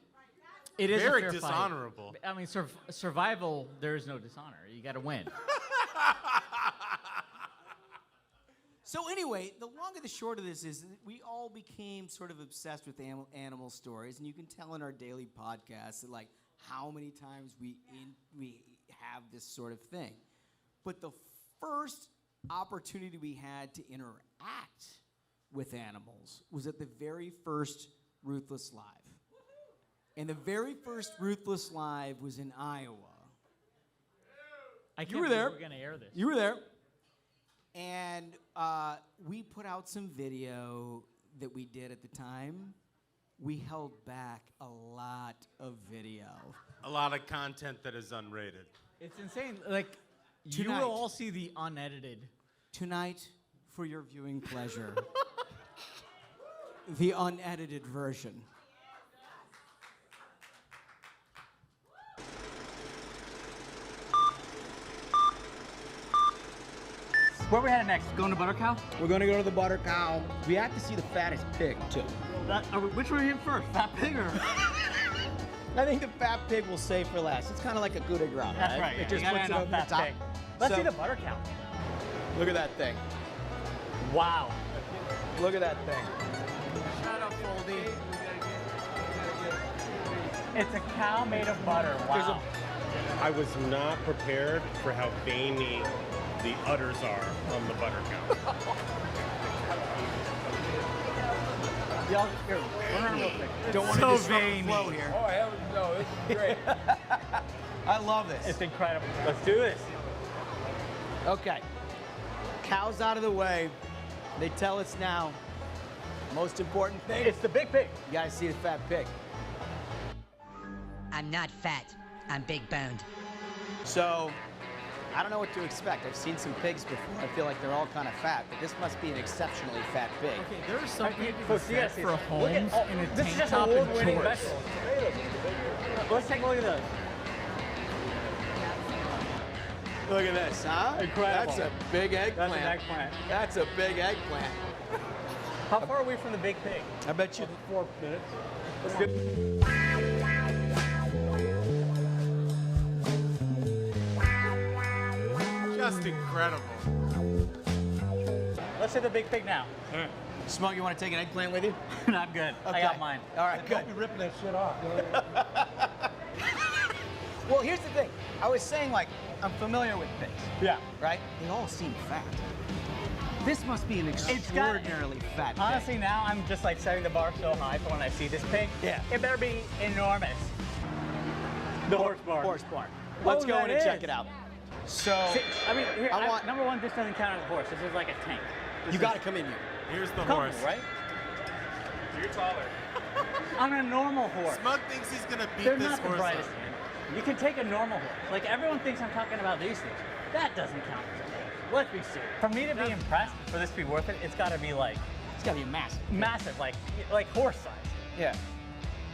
S8: It is
S3: very
S8: a fair
S3: dishonorable.
S8: Fight. I mean, survival, there is no dishonor. You got to win.
S1: So anyway, the long and the short of this is that we all became sort of obsessed with animal stories, and you can tell in our daily podcasts that like how many times we have this sort of thing. But the first opportunity we had to interact with animals was at the very first Ruthless Live. And the very first Ruthless Live was in Iowa.
S8: I can't
S1: You were
S8: believe
S1: there.
S8: we're going to air this.
S1: You were there. And we put out some video that we did at the time. We held back a lot of video.
S3: A lot of content that is unrated.
S8: It's insane. Like, you
S1: Tonight.
S8: will all see the unedited.
S1: Tonight, for your viewing pleasure, the unedited version.
S8: Where we headed next? Going to Butter Cow?
S19: We're gonna go to the Butter Cow. We have to see the fattest pig too.
S8: Which one are you first? Fat pig or?
S19: I think the fat pig will save for last. It's kind of like a coup de grace.
S8: That's right.
S19: It
S8: Yeah,
S19: just
S8: you gotta
S19: puts it
S8: end on
S19: over the
S8: fat
S19: top.
S8: pig. Let's
S19: So,
S8: see the Butter Cow.
S19: Look at that thing.
S8: Wow.
S19: Look at that thing.
S8: Shut up, Foldy. It's a cow made of butter. Wow.
S13: I was not prepared for how veiny the udders are on the butter cow.
S8: Y'all, here, run around real quick.
S19: Don't want
S8: So
S19: to disrupt the
S8: veiny.
S19: flow here.
S16: Oh, hell no, this is great.
S19: I love this.
S8: It's incredible. Let's do this.
S19: Okay. Cow's out of the way. They tell us now. Most important thing.
S8: It's the big pig.
S19: You gotta see the fat pig.
S20: I'm not fat. I'm big boned.
S19: So, I don't know what to expect. I've seen some pigs before. I feel like they're all kind of fat, but this must be an exceptionally fat pig.
S12: Okay, there are some people
S8: Folks,
S12: who
S8: you gotta
S12: set
S8: see
S12: for
S8: this.
S12: Holmes
S8: Look at-
S12: in a
S8: this is
S12: tank
S8: just
S12: top and
S8: award-winning
S12: shorts.
S8: vegetables. Let's take a look at those.
S19: Look at this, huh?
S8: Incredible.
S19: That's a big eggplant.
S8: That's an eggplant.
S19: That's a big eggplant.
S8: How far are we from the big pig?
S19: I bet you 4 minutes.
S8: Let's do
S3: Just incredible.
S8: Let's see the big pig now.
S19: Smug, you want to take an eggplant with you?
S8: No, I'm good. I
S19: Okay.
S8: got mine.
S19: All right, good.
S16: Be ripping that shit off.
S19: Well, here's the thing. I was saying, like, I'm familiar with pigs,
S8: Yeah.
S19: right? They all seem fat. This must be an extraordinarily fat pig.
S8: Honestly, now I'm just like setting the bar so high for when I see this pig.
S19: Yeah.
S8: It better be enormous. The horse barn.
S19: Horse barn. Let's go in and check it out. So,
S8: See, I mean, here,
S19: I want-
S8: number one, this doesn't count as a horse. This is like a tank. This
S19: you
S8: is
S19: got to come in here.
S3: Here's the
S8: comfortable,
S3: horse.
S8: right?
S3: You're taller.
S8: On a normal horse.
S3: Smug thinks he's gonna beat
S8: They're
S3: this
S8: not the
S3: horse
S8: brightest.
S3: up.
S8: Man. You can take a normal horse. Like everyone thinks I'm talking about these things. That doesn't count as a horse. Let's be serious. For me to be impressed, for this to be worth it, it's got to be like
S19: It's got to be massive.
S8: massive, like horse size.
S19: Yeah.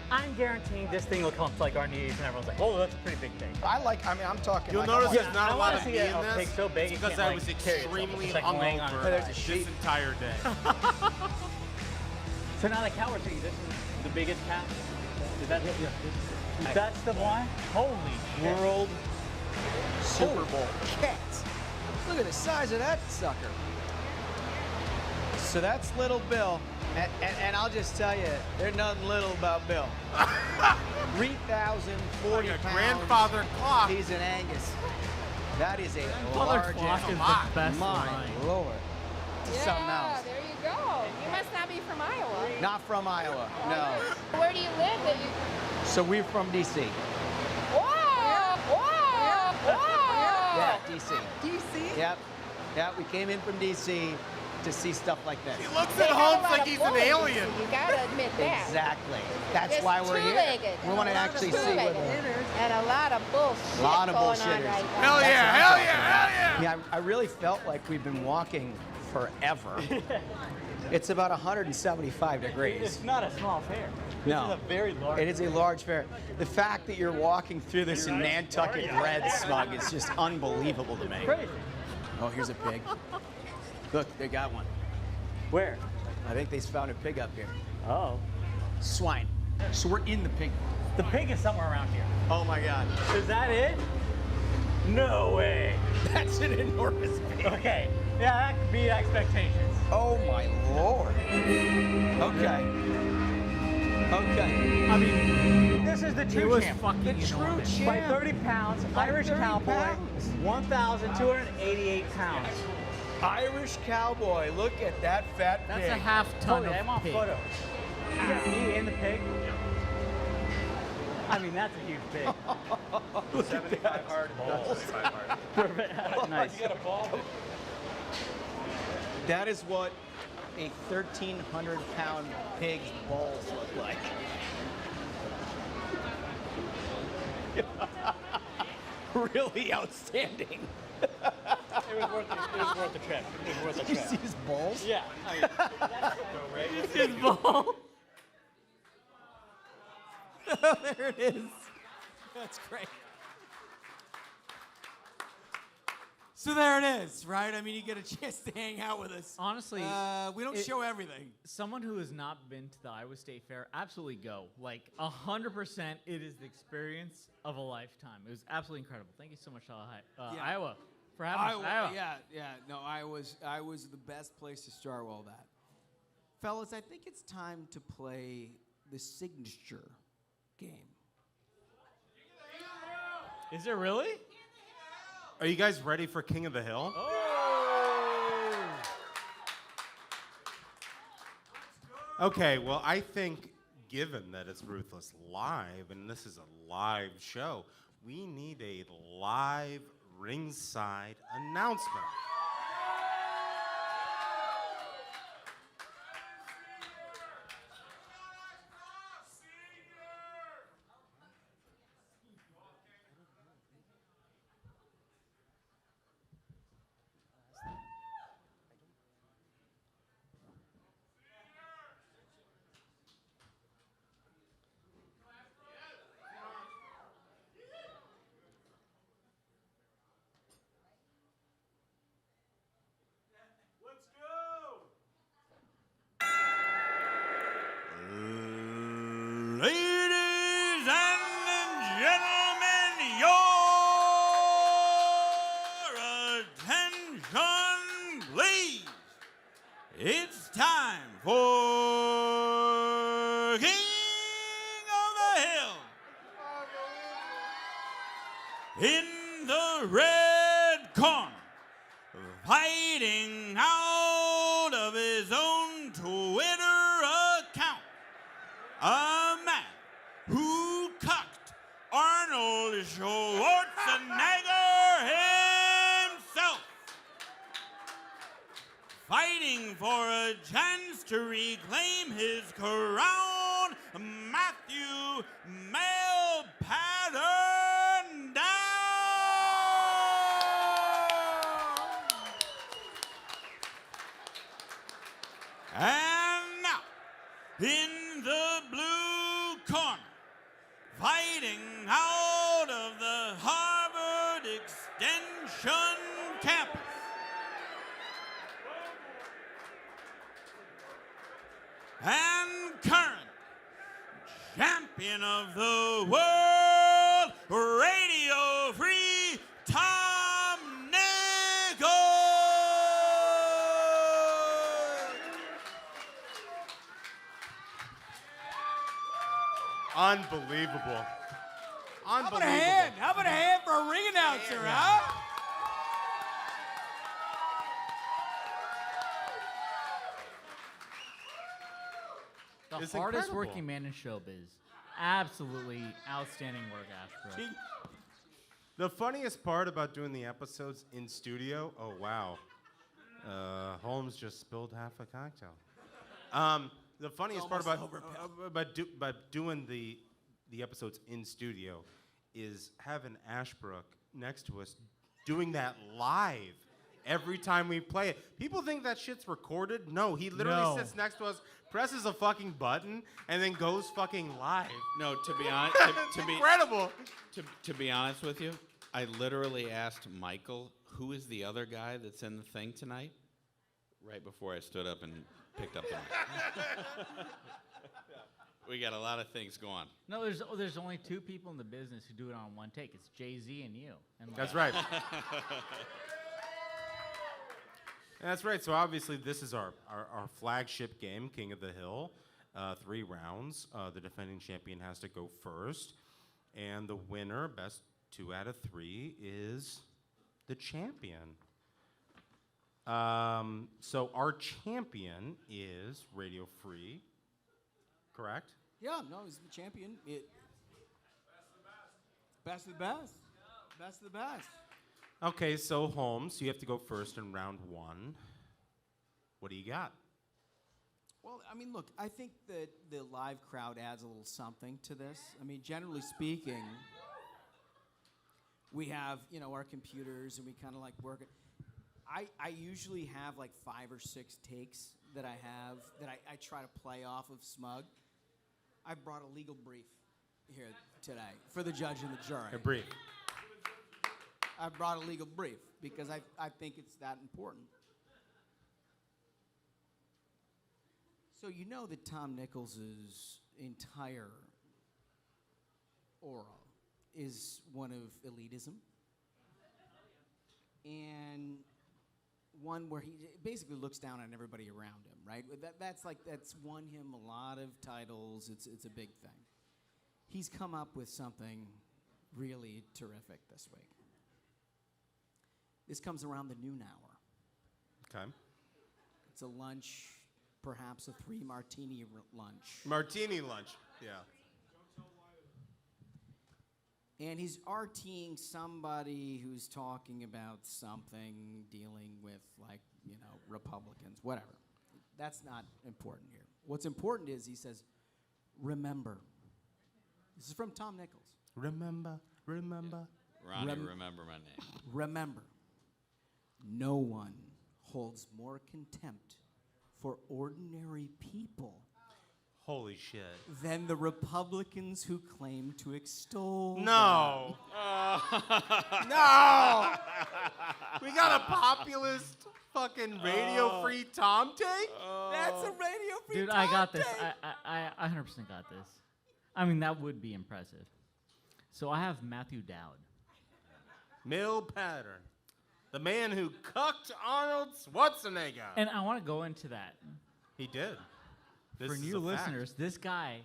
S8: I'm guaranteeing this thing will come to like our knees, and everyone's like, "Oh, that's a pretty big thing."
S19: I mean, I'm talking.
S3: You'll
S19: like,
S3: notice
S19: I
S3: there's
S19: want-
S3: not
S8: I
S3: a lot
S8: wanna
S3: of
S8: see
S3: me
S8: a
S3: in this.
S8: pig so big
S3: It's
S8: it
S3: because
S8: can't,
S3: I
S8: like,
S3: was
S8: carry itself.
S3: extremely
S8: It's like laying on
S3: hungover
S8: its
S19: There's a
S3: this
S19: sheep.
S3: entire day.
S8: So now the cow we're seeing, this is the biggest cow. Is that yeah, that's the one? Holy shit.
S19: World Super Bowl cats. Look at the size of that sucker. So that's little Bill. And I'll just tell you, there's nothing little about Bill. 3,040
S3: Like a
S19: pounds.
S3: grandfather clock.
S19: He's an Angus. That is a
S12: Grandfather
S19: large
S12: clock
S19: animal.
S12: is the best
S19: My
S12: line.
S19: Lord. It's something else.
S11: there you go. You must not be from Iowa.
S19: Not from Iowa, no.
S11: Where do you live? That you...
S19: So we're from D.C.
S11: Whoa! Whoa! Whoa!
S19: Yeah, D.C.
S11: DC?
S19: Yep. Yeah, we came in from D.C. to see stuff like this.
S3: He looks
S11: They
S3: at
S11: got a
S3: Holmes
S11: lot
S3: like
S11: of
S3: he's an
S11: bullies,
S3: alien.
S11: You gotta admit that.
S19: Exactly. That's
S11: Just
S19: why we're here.
S11: two-legged.
S19: We want to actually see what.
S11: And a lot of bullshit
S19: A lot of
S11: going on
S19: bullshitters.
S11: right now.
S3: Hell
S19: That's
S3: yeah,
S19: what I'm
S3: hell
S19: talking
S3: yeah,
S19: about.
S3: hell yeah.
S19: Yeah, I really felt like we've been walking forever. It's about 175 degrees.
S8: It's not a small affair.
S19: No.
S14: This is a very large.
S19: It is a large fair. The fact that you're walking through this in Nantucket red smug is just unbelievable to me.
S14: Crazy.
S19: Oh, here's a pig. Look, they got one.
S14: Where?
S19: I think they found a pig up here.
S14: Oh.
S19: Swine. So we're in the pig.
S14: The pig is somewhere around here.
S19: Oh my God.
S14: Is that it? No way.
S19: That's an enormous pig.
S14: Okay. Yeah, that could beat expectations.
S19: Oh my Lord. Okay. Okay.
S14: I mean, this is the true
S8: was
S14: champ.
S8: fucking
S14: The true
S8: enormous.
S14: champ. By
S19: champ.
S14: 30 pounds,
S19: By
S14: Irish
S19: 30
S14: cowboy,
S19: pounds.
S14: 1,288 pounds.
S19: Irish cowboy. Look at that fat
S8: That's
S19: pig.
S8: a half ton
S14: Totally, I'm
S8: of
S14: on
S8: pig.
S14: photos. You got me and the pig. I mean, that's a huge pig.
S19: Look at that.
S14: Perfect. Nice.
S19: You got a ball. That is what a 1,300-pound pig's balls look like. Really outstanding.
S14: It was worth the trip. It was worth the
S19: Did you
S14: trip.
S19: see his balls?
S14: Yeah.
S8: His ball.
S1: There it is. That's great. So there it is, right? I mean, you get a chance to hang out with us.
S8: Honestly,
S1: we don't show everything.
S8: Someone who has not been to the Iowa State Fair, absolutely go. Like 100%, it is the experience of a lifetime. It was absolutely incredible. Thank you so much,
S1: Yeah.
S8: Iowa, for having us. Iowa.
S1: Yeah. No, Iowa's the best place to start with all that. Fellas, I think it's time to play the signature game.
S8: Is it really?
S3: Are you guys ready for King of the Hill? Okay, well, I think given that it's Ruthless Live and this is a live show, we need a live ringside announcement.
S21: Ladies and gentlemen, your attention, please. It's time for King of the Hill. In the red corner, fighting out of his own Twitter account, a man who cocked Arnold Schwarzenegger himself, fighting for a chance to reclaim his crown, Matthew Male Pattern down. And now, in the blue corner, fighting out of the Harvard Extension campus, and current champion of the world, Radio Free, Tom Nichols.
S3: Unbelievable.
S1: How about a hand? How about a hand for a ring announcer, huh?
S8: The
S3: It's
S8: hardest
S3: incredible.
S8: working man in showbiz. Absolutely outstanding work, Ashbrook.
S3: The funniest part about doing the episodes in studio, oh wow, Holmes just spilled half a cocktail. The funniest part about doing the episodes in studio is having Ashbrook next to us doing that live every time we play it. People think that shit's recorded. No, he literally sits next to us, presses a fucking button, and then goes fucking live.
S9: No, to be honest,
S3: incredible.
S9: To be honest with you, I literally asked Michael, who is the other guy that's in the thing tonight? Right before I stood up and picked up the mic. We got a lot of things going.
S8: No, there's only two people in the business who do it on one take. It's Jay-Z and you. And
S3: That's right. That's right. So obviously this is our flagship game, King of the Hill. 3 rounds. The defending champion has to go first. And the winner, best 2 out of 3, is the champion. So our champion is Radio Free, correct?
S1: Yeah, no, he's the champion. Best of the best. Best of the best.
S3: Okay, so Holmes, you have to go first in round 1. What do you got?
S1: Well, I mean, look, I think that the live crowd adds a little something to this. I mean, generally speaking, we have, our computers and we kind of like work it. I usually have like 5 or 6 takes that I have that I try to play off of Smug. I brought a legal brief here today for the judge and the jury.
S3: A brief.
S1: I brought a legal brief because I think it's that important. So you know that Tom Nichols' entire aura is one of elitism. And one where he basically looks down on everybody around him, right? That's won him a lot of titles. It's a big thing. He's come up with something really terrific this week. This comes around the noon hour.
S3: Okay.
S1: It's a lunch, perhaps a 3 martini lunch.
S3: Martini lunch, yeah.
S1: And he's RTing somebody who's talking about something dealing with, Republicans, whatever. That's not important here. What's important is he says, remember. This is from Tom Nichols.
S3: Remember.
S9: Ronnie, remember my name.
S1: Remember, no one holds more contempt for ordinary people
S3: Holy shit.
S1: than the Republicans who claim to extol
S3: No.
S1: them.
S3: No! We got a populist fucking radio-free Tom take?
S1: That's a radio-free
S8: Dude,
S1: Tom
S8: I got this.
S1: take.
S8: I 100% got this. I mean, that would be impressive. So I have Matthew Dowd.
S3: Mill Pattern. The man who cucked Arnold Schwarzenegger.
S8: And I want to go into that.
S3: He did. This
S8: For
S3: is
S8: new
S3: a fact.
S8: listeners, this guy,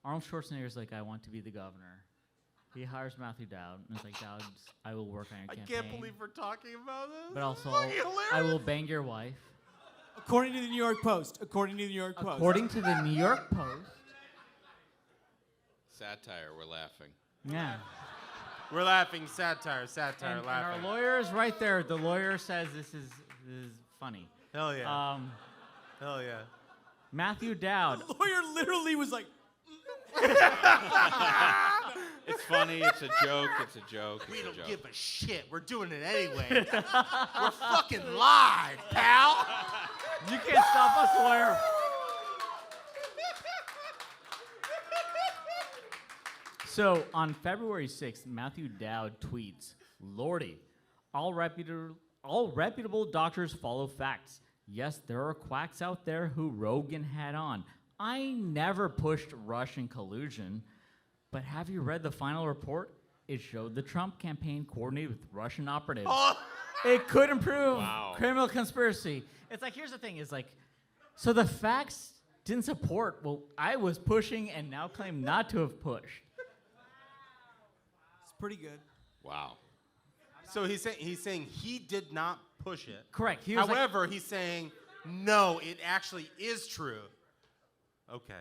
S8: Arnold Schwarzenegger's like, I want to be the governor. He hires Matthew Dowd, and it's like, Dowd, I will work on your
S3: I
S8: campaign.
S3: can't believe we're talking about this.
S8: But also,
S3: Fucking hilarious.
S8: I will bang your wife.
S1: According to the New York Post. According to the New York Post.
S8: According to the New York Post.
S9: Satire, we're laughing.
S8: Yeah.
S3: We're laughing. Satire,
S8: And
S3: laughing.
S8: our lawyer is right there. The lawyer says this is funny.
S3: Hell yeah. Hell yeah.
S8: Matthew Dowd.
S1: The lawyer literally was like,
S9: It's funny. It's a joke. It's a joke.
S3: We
S9: it's
S3: don't
S9: a joke.
S3: give a shit. We're doing it anyway. We're fucking live, pal.
S8: You can't stop us, lawyer. So on February 6th, Matthew Dowd tweets, Lordy, all reputable doctors follow facts. Yes, there are quacks out there who Rogan had on. I never pushed Russian collusion, but have you read the final report? It showed the Trump campaign coordinated with Russian operatives.
S3: Oh.
S8: It could improve
S9: Wow.
S8: criminal conspiracy. It's like, here's the thing, is like, so the facts didn't support what I was pushing and now claim not to have pushed.
S1: it's pretty good.
S9: Wow.
S3: So he's saying he did not push it.
S8: Correct. He was
S3: However, he's saying no, it actually is true. Okay.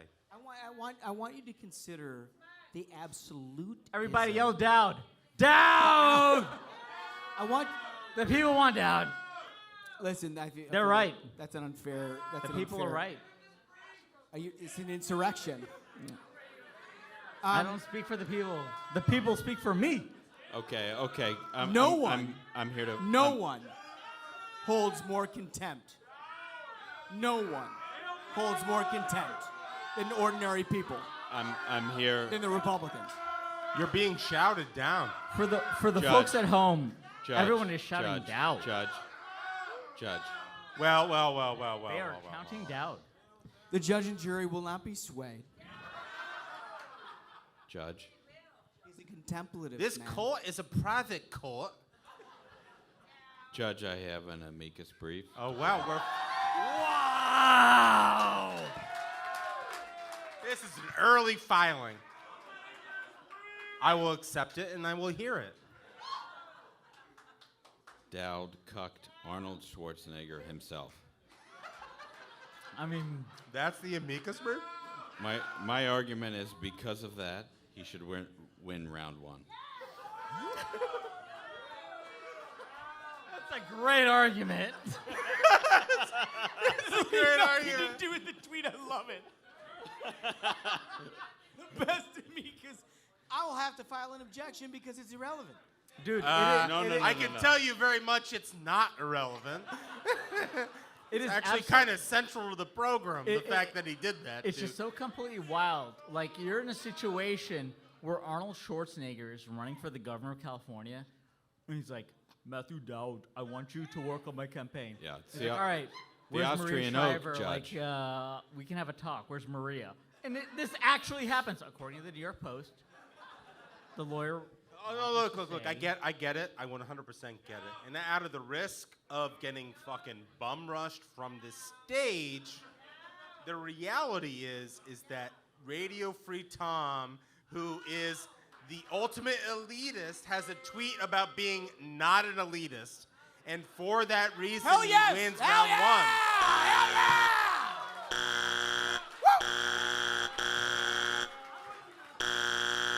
S1: I want you to consider the absolute.
S8: Everybody yell Dowd. Dowd!
S1: I want.
S8: The people want Dowd.
S1: Listen, I
S8: They're
S1: feel
S8: right.
S1: That's an unfair. That's
S8: The
S1: an
S8: people are
S1: unfair-
S8: right.
S1: It's an insurrection.
S8: I don't speak for the people. The people speak for me.
S9: Okay.
S1: No one.
S9: I'm here to.
S1: No one. holds more contempt. No one holds more contempt than ordinary people,
S9: I'm here.
S1: than the Republicans.
S3: You're being shouted down.
S8: For the
S9: Judge.
S8: folks at home,
S9: Judge,
S8: everyone is shouting
S9: Judge,
S8: doubt.
S9: Judge.
S3: Well.
S8: They are counting doubt.
S1: The judge and jury will not be swayed.
S9: Judge.
S1: He's a contemplative
S3: This
S1: man.
S3: court is a private court.
S9: Judge, I have an amicus brief.
S3: Oh, wow.
S8: Wow!
S3: This is an early filing. I will accept it and I will hear it.
S9: Dowd cucked Arnold Schwarzenegger himself.
S8: I mean,
S3: that's the amicus brief?
S9: My argument is because of that, he should win round one.
S8: That's a great argument.
S1: That's a
S3: great argument.
S1: to do with the tweet. I love it. The best to me, because I will have to file an objection because it's irrelevant.
S8: Dude,
S3: I can tell you very much it's not irrelevant.
S8: It is
S3: actually kind of central to the program, the fact that he did that.
S8: It's just so completely wild. Like, you're in a situation where Arnold Schwarzenegger is running for the governor of California, and he's like, Matthew Dowd, I want you to work on my campaign.
S9: Yeah, it's
S8: He's like, all right,
S9: the
S8: where's
S9: Austrian
S8: Maria
S9: oath,
S8: Shriver?
S9: Judge.
S8: Like, we can have a talk. Where's Maria? And this actually happens, according to the New York Post. The lawyer.
S3: Oh, no, look, I get it. I 100% get it. And out of the risk of getting fucking bum rushed from this stage, the reality is that Radio Free Tom, who is the ultimate elitist, has a tweet about being not an elitist. And for that reason,
S1: Hell yes!
S3: he wins
S1: Hell
S3: round
S1: yeah!
S3: one.
S1: Hell yeah!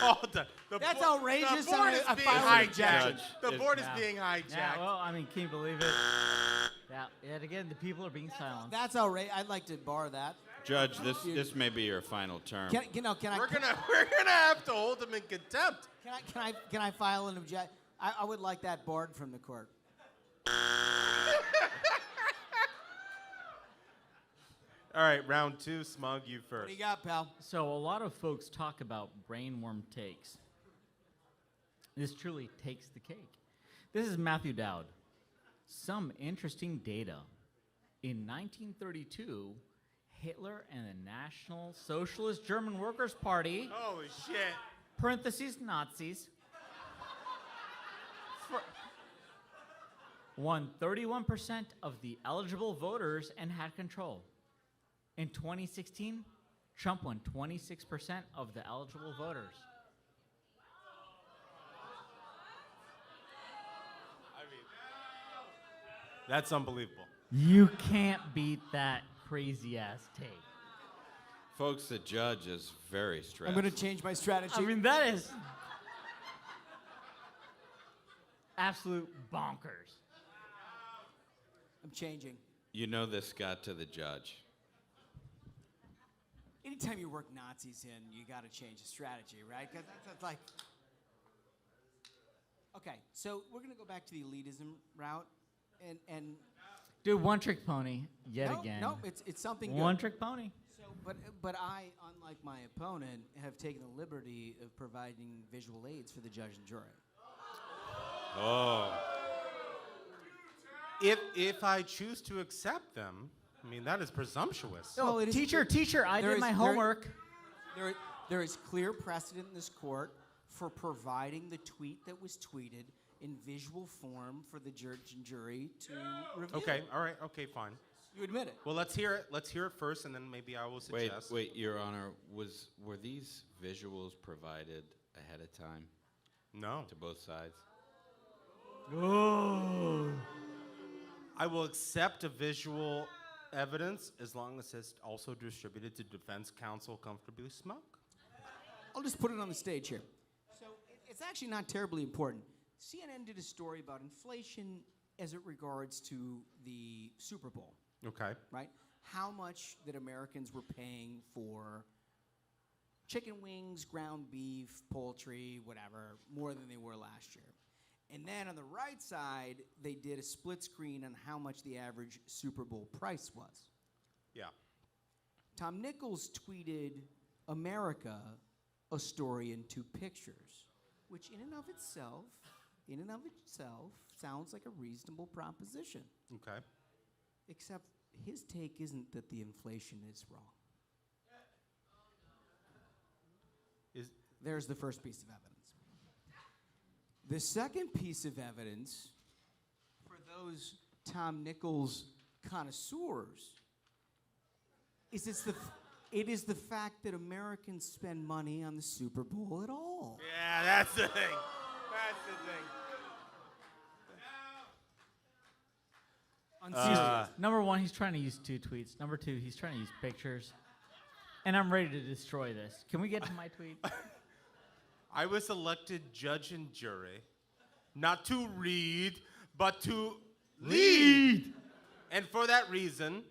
S3: Oh,
S1: That's outrageous.
S3: The board is
S1: I
S3: being
S1: file an
S3: hijacked.
S1: objection.
S3: The board is being hijacked.
S8: Yeah, well, I mean, can you believe it? Yeah, and again, the people are being silenced.
S1: That's outrageous. I'd like to bar that.
S9: Judge, this may be your final term.
S1: Can I?
S3: We're gonna have to hold him in contempt.
S1: Can I file an objection? I would like that barred from the court.
S3: All right, round two, Smug, you first.
S1: What do you got, pal?
S8: So a lot of folks talk about brainworm takes. This truly takes the cake. This is Matthew Dowd. Some interesting data. In 1932, Hitler and the National Socialist German Workers' Party,
S3: Holy shit.
S8: parentheses Nazis, won 31% of the eligible voters and had control. In 2016, Trump won 26% of the eligible voters.
S3: That's unbelievable.
S8: You can't beat that crazy ass take.
S9: Folks, the judge is very stressed.
S1: I'm going to change my strategy.
S8: I mean, that is absolute bonkers.
S1: I'm changing.
S9: You know this got to the judge.
S1: Anytime you work Nazis in, you got to change the strategy, right? 'Cause that's like. Okay, so we're going to go back to the elitism route, and
S8: Dude, one trick pony yet again.
S1: No, it's something
S8: One
S1: good.
S8: trick pony.
S1: So, but I, unlike my opponent, have taken the liberty of providing visual aids for the judge and jury.
S3: Oh. If I choose to accept them, I mean, that is presumptuous.
S8: Oh,
S1: it is-
S8: teacher, I
S1: there
S8: did
S1: is-
S8: my
S1: there-
S8: homework.
S1: There is clear precedent in this court for providing the tweet that was tweeted in visual form for the judge and jury to review.
S3: Okay, all right, okay, fine.
S1: You admit it.
S3: Well, let's hear it. Let's hear it first, and then maybe I will suggest.
S9: Wait, Your Honor, were these visuals provided ahead of time?
S3: No.
S9: To both sides?
S8: Oh.
S3: I will accept a visual evidence as long as it's also distributed to defense counsel comfortably smoke.
S1: I'll just put it on the stage here. So it's actually not terribly important. CNN did a story about inflation as it regards to the Super Bowl.
S3: Okay.
S1: Right? How much that Americans were paying for chicken wings, ground beef, poultry, whatever, more than they were last year. And then on the right side, they did a split screen on how much the average Super Bowl price was.
S3: Yeah.
S1: Tom Nichols tweeted America, a story in 2 pictures, which in and of itself sounds like a reasonable proposition.
S3: Okay.
S1: Except his take isn't that the inflation is wrong. There's the first piece of evidence. The second piece of evidence, for those Tom Nichols connoisseurs, is it is the fact that Americans spend money on the Super Bowl at all.
S3: Yeah, that's the thing. That's the thing.
S8: Number one, he's trying to use 2 tweets. Number 2, he's trying to use pictures. And I'm ready to destroy this. Can we get to my tweet?
S3: I was elected judge and jury, not to read, but to lead. And for that reason,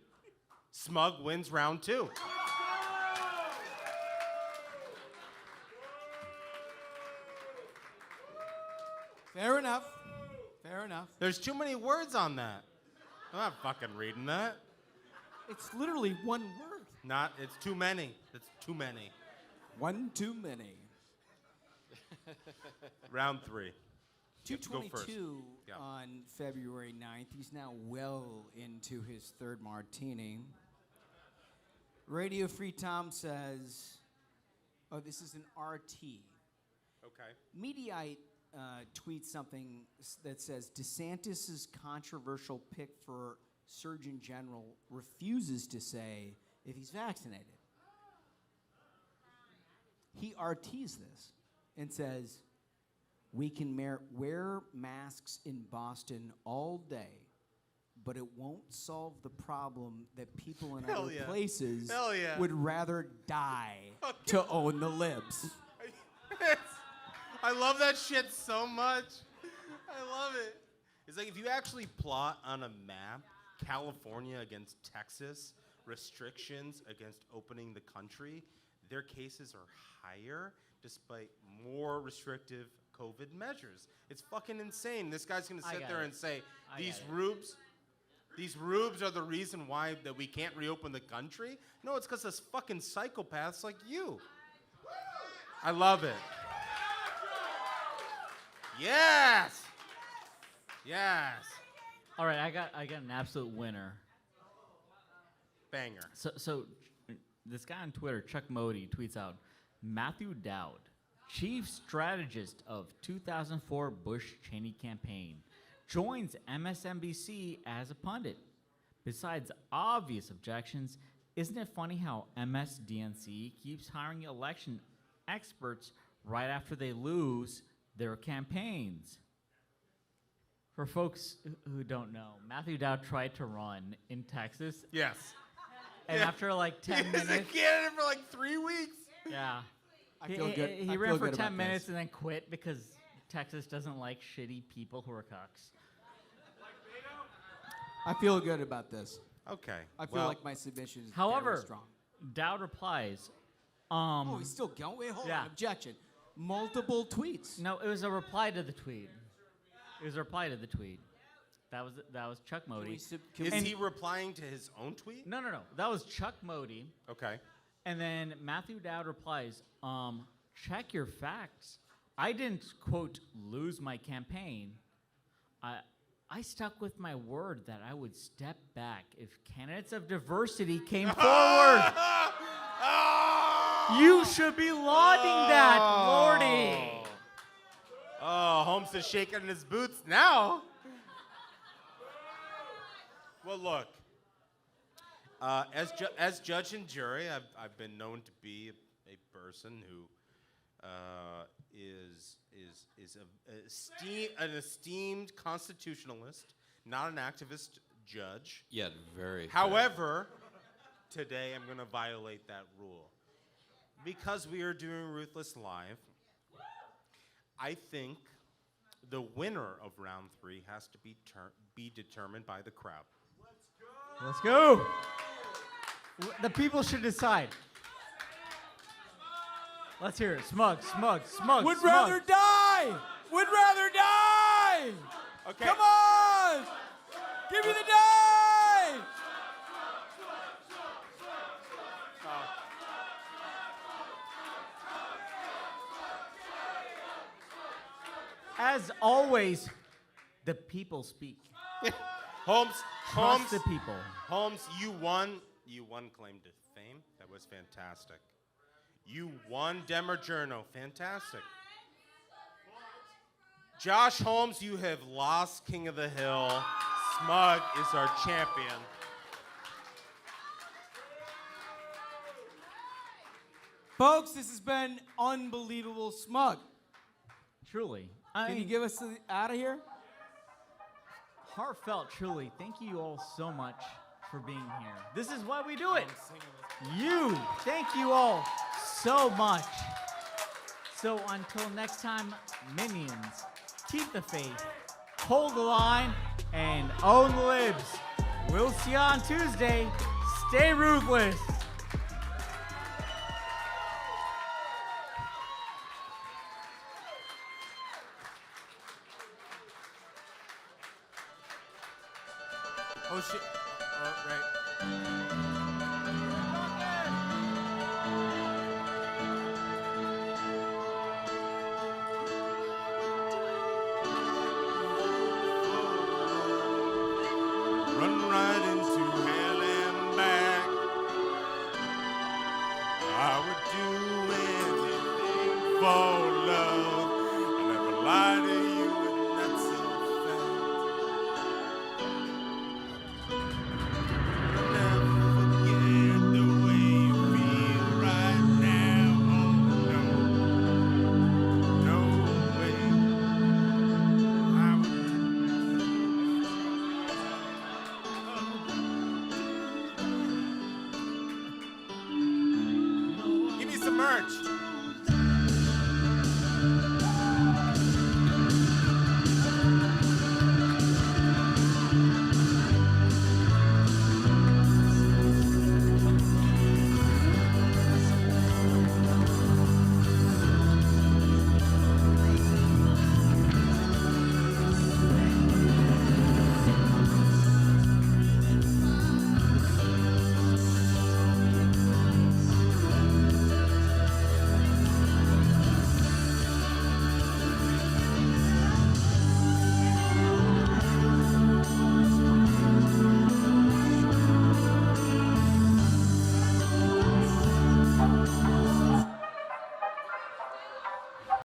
S3: Smug wins round 2.
S1: Fair enough. Fair enough.
S3: There's too many words on that. I'm not fucking reading that.
S1: It's literally 1 word.
S3: It's too many. It's too many.
S1: 1 too many.
S3: Round 3. You have to go first.
S1: 222
S3: Yeah.
S1: on February 9th. He's now well into his 3rd martini. Radio Free Tom says, oh, this is an RT.
S3: Okay.
S1: Mediaite tweets something that says DeSantis' controversial pick for Surgeon General refuses to say if he's vaccinated. He RTs this and says, we can wear masks in Boston all day, but it won't solve the problem that people in other places would rather die to own the libs.
S3: I love that shit so much. I love it. It's like if you actually plot on a map California against Texas, restrictions against opening the country, their cases are higher despite more restrictive COVID measures. It's fucking insane. This guy's gonna sit there and say, these rubes are the reason why that we can't reopen the country? No, it's because of fucking psychopaths like you. I love it. Yes! Yes!
S8: All right, I got an absolute winner.
S3: Banger.
S8: So this guy on Twitter, Chuck Modi, tweets out, Matthew Dowd, chief strategist of 2004 Bush-Cheney campaign, joins MSNBC as a pundit. Besides obvious objections, isn't it funny how MSDNC keeps hiring election experts right after they lose their campaigns? For folks who don't know, Matthew Dowd tried to run in Texas.
S3: Yes.
S8: And after like 10 minutes.
S3: He's a candidate for like 3 weeks.
S8: Yeah.
S1: I feel good.
S8: He ran for 10 minutes and then quit because Texas doesn't like shitty people who are cucks.
S1: I feel good about this.
S3: Okay.
S1: I feel like my submission is very
S8: However,
S1: strong.
S8: Dowd replies.
S1: Oh, he's still going. Wait, hold on. Objection. Multiple tweets.
S8: No, it was a reply to the tweet. It was a reply to the tweet. That was Chuck Modi.
S3: Is he replying to his own tweet?
S8: No. That was Chuck Modi.
S3: Okay.
S8: And then Matthew Dowd replies, check your facts. I didn't, quote, lose my campaign. I stuck with my word that I would step back if candidates of diversity came forward. You should be lauding that, Lordy.
S3: Oh, Holmes is shaking in his boots now. Well, look. As judge and jury, I've been known to be a person who is an esteemed constitutionalist, not an activist judge.
S9: Yet very.
S3: However, today I'm going to violate that rule. Because we are doing Ruthless Live, I think the winner of round 3 has to be determined by the crowd.
S8: Let's go. The people should decide. Let's hear it. Smug.
S1: Would rather die. Would rather die. die!
S3: Okay.
S1: Come on! Give me the die!
S16: As always, the people speak.
S3: Holmes,
S16: Trust the people.
S3: Holmes, you won. You won claim to fame. That was fantastic. You won Demerjourno. Fantastic. Josh Holmes, you have lost King of the Hill. Smug is our champion.
S1: Folks, this has been unbelievable. Smug.
S8: Truly.
S1: Can you give us out of here?
S8: Heartfelt, truly. Thank you all so much for being here. This is why we do it. You. Thank you all so much. So until next time, minions, keep the faith, hold the line, and own the libs. We'll see you on Tuesday. Stay ruthless.
S1: Oh shit. Oh, right.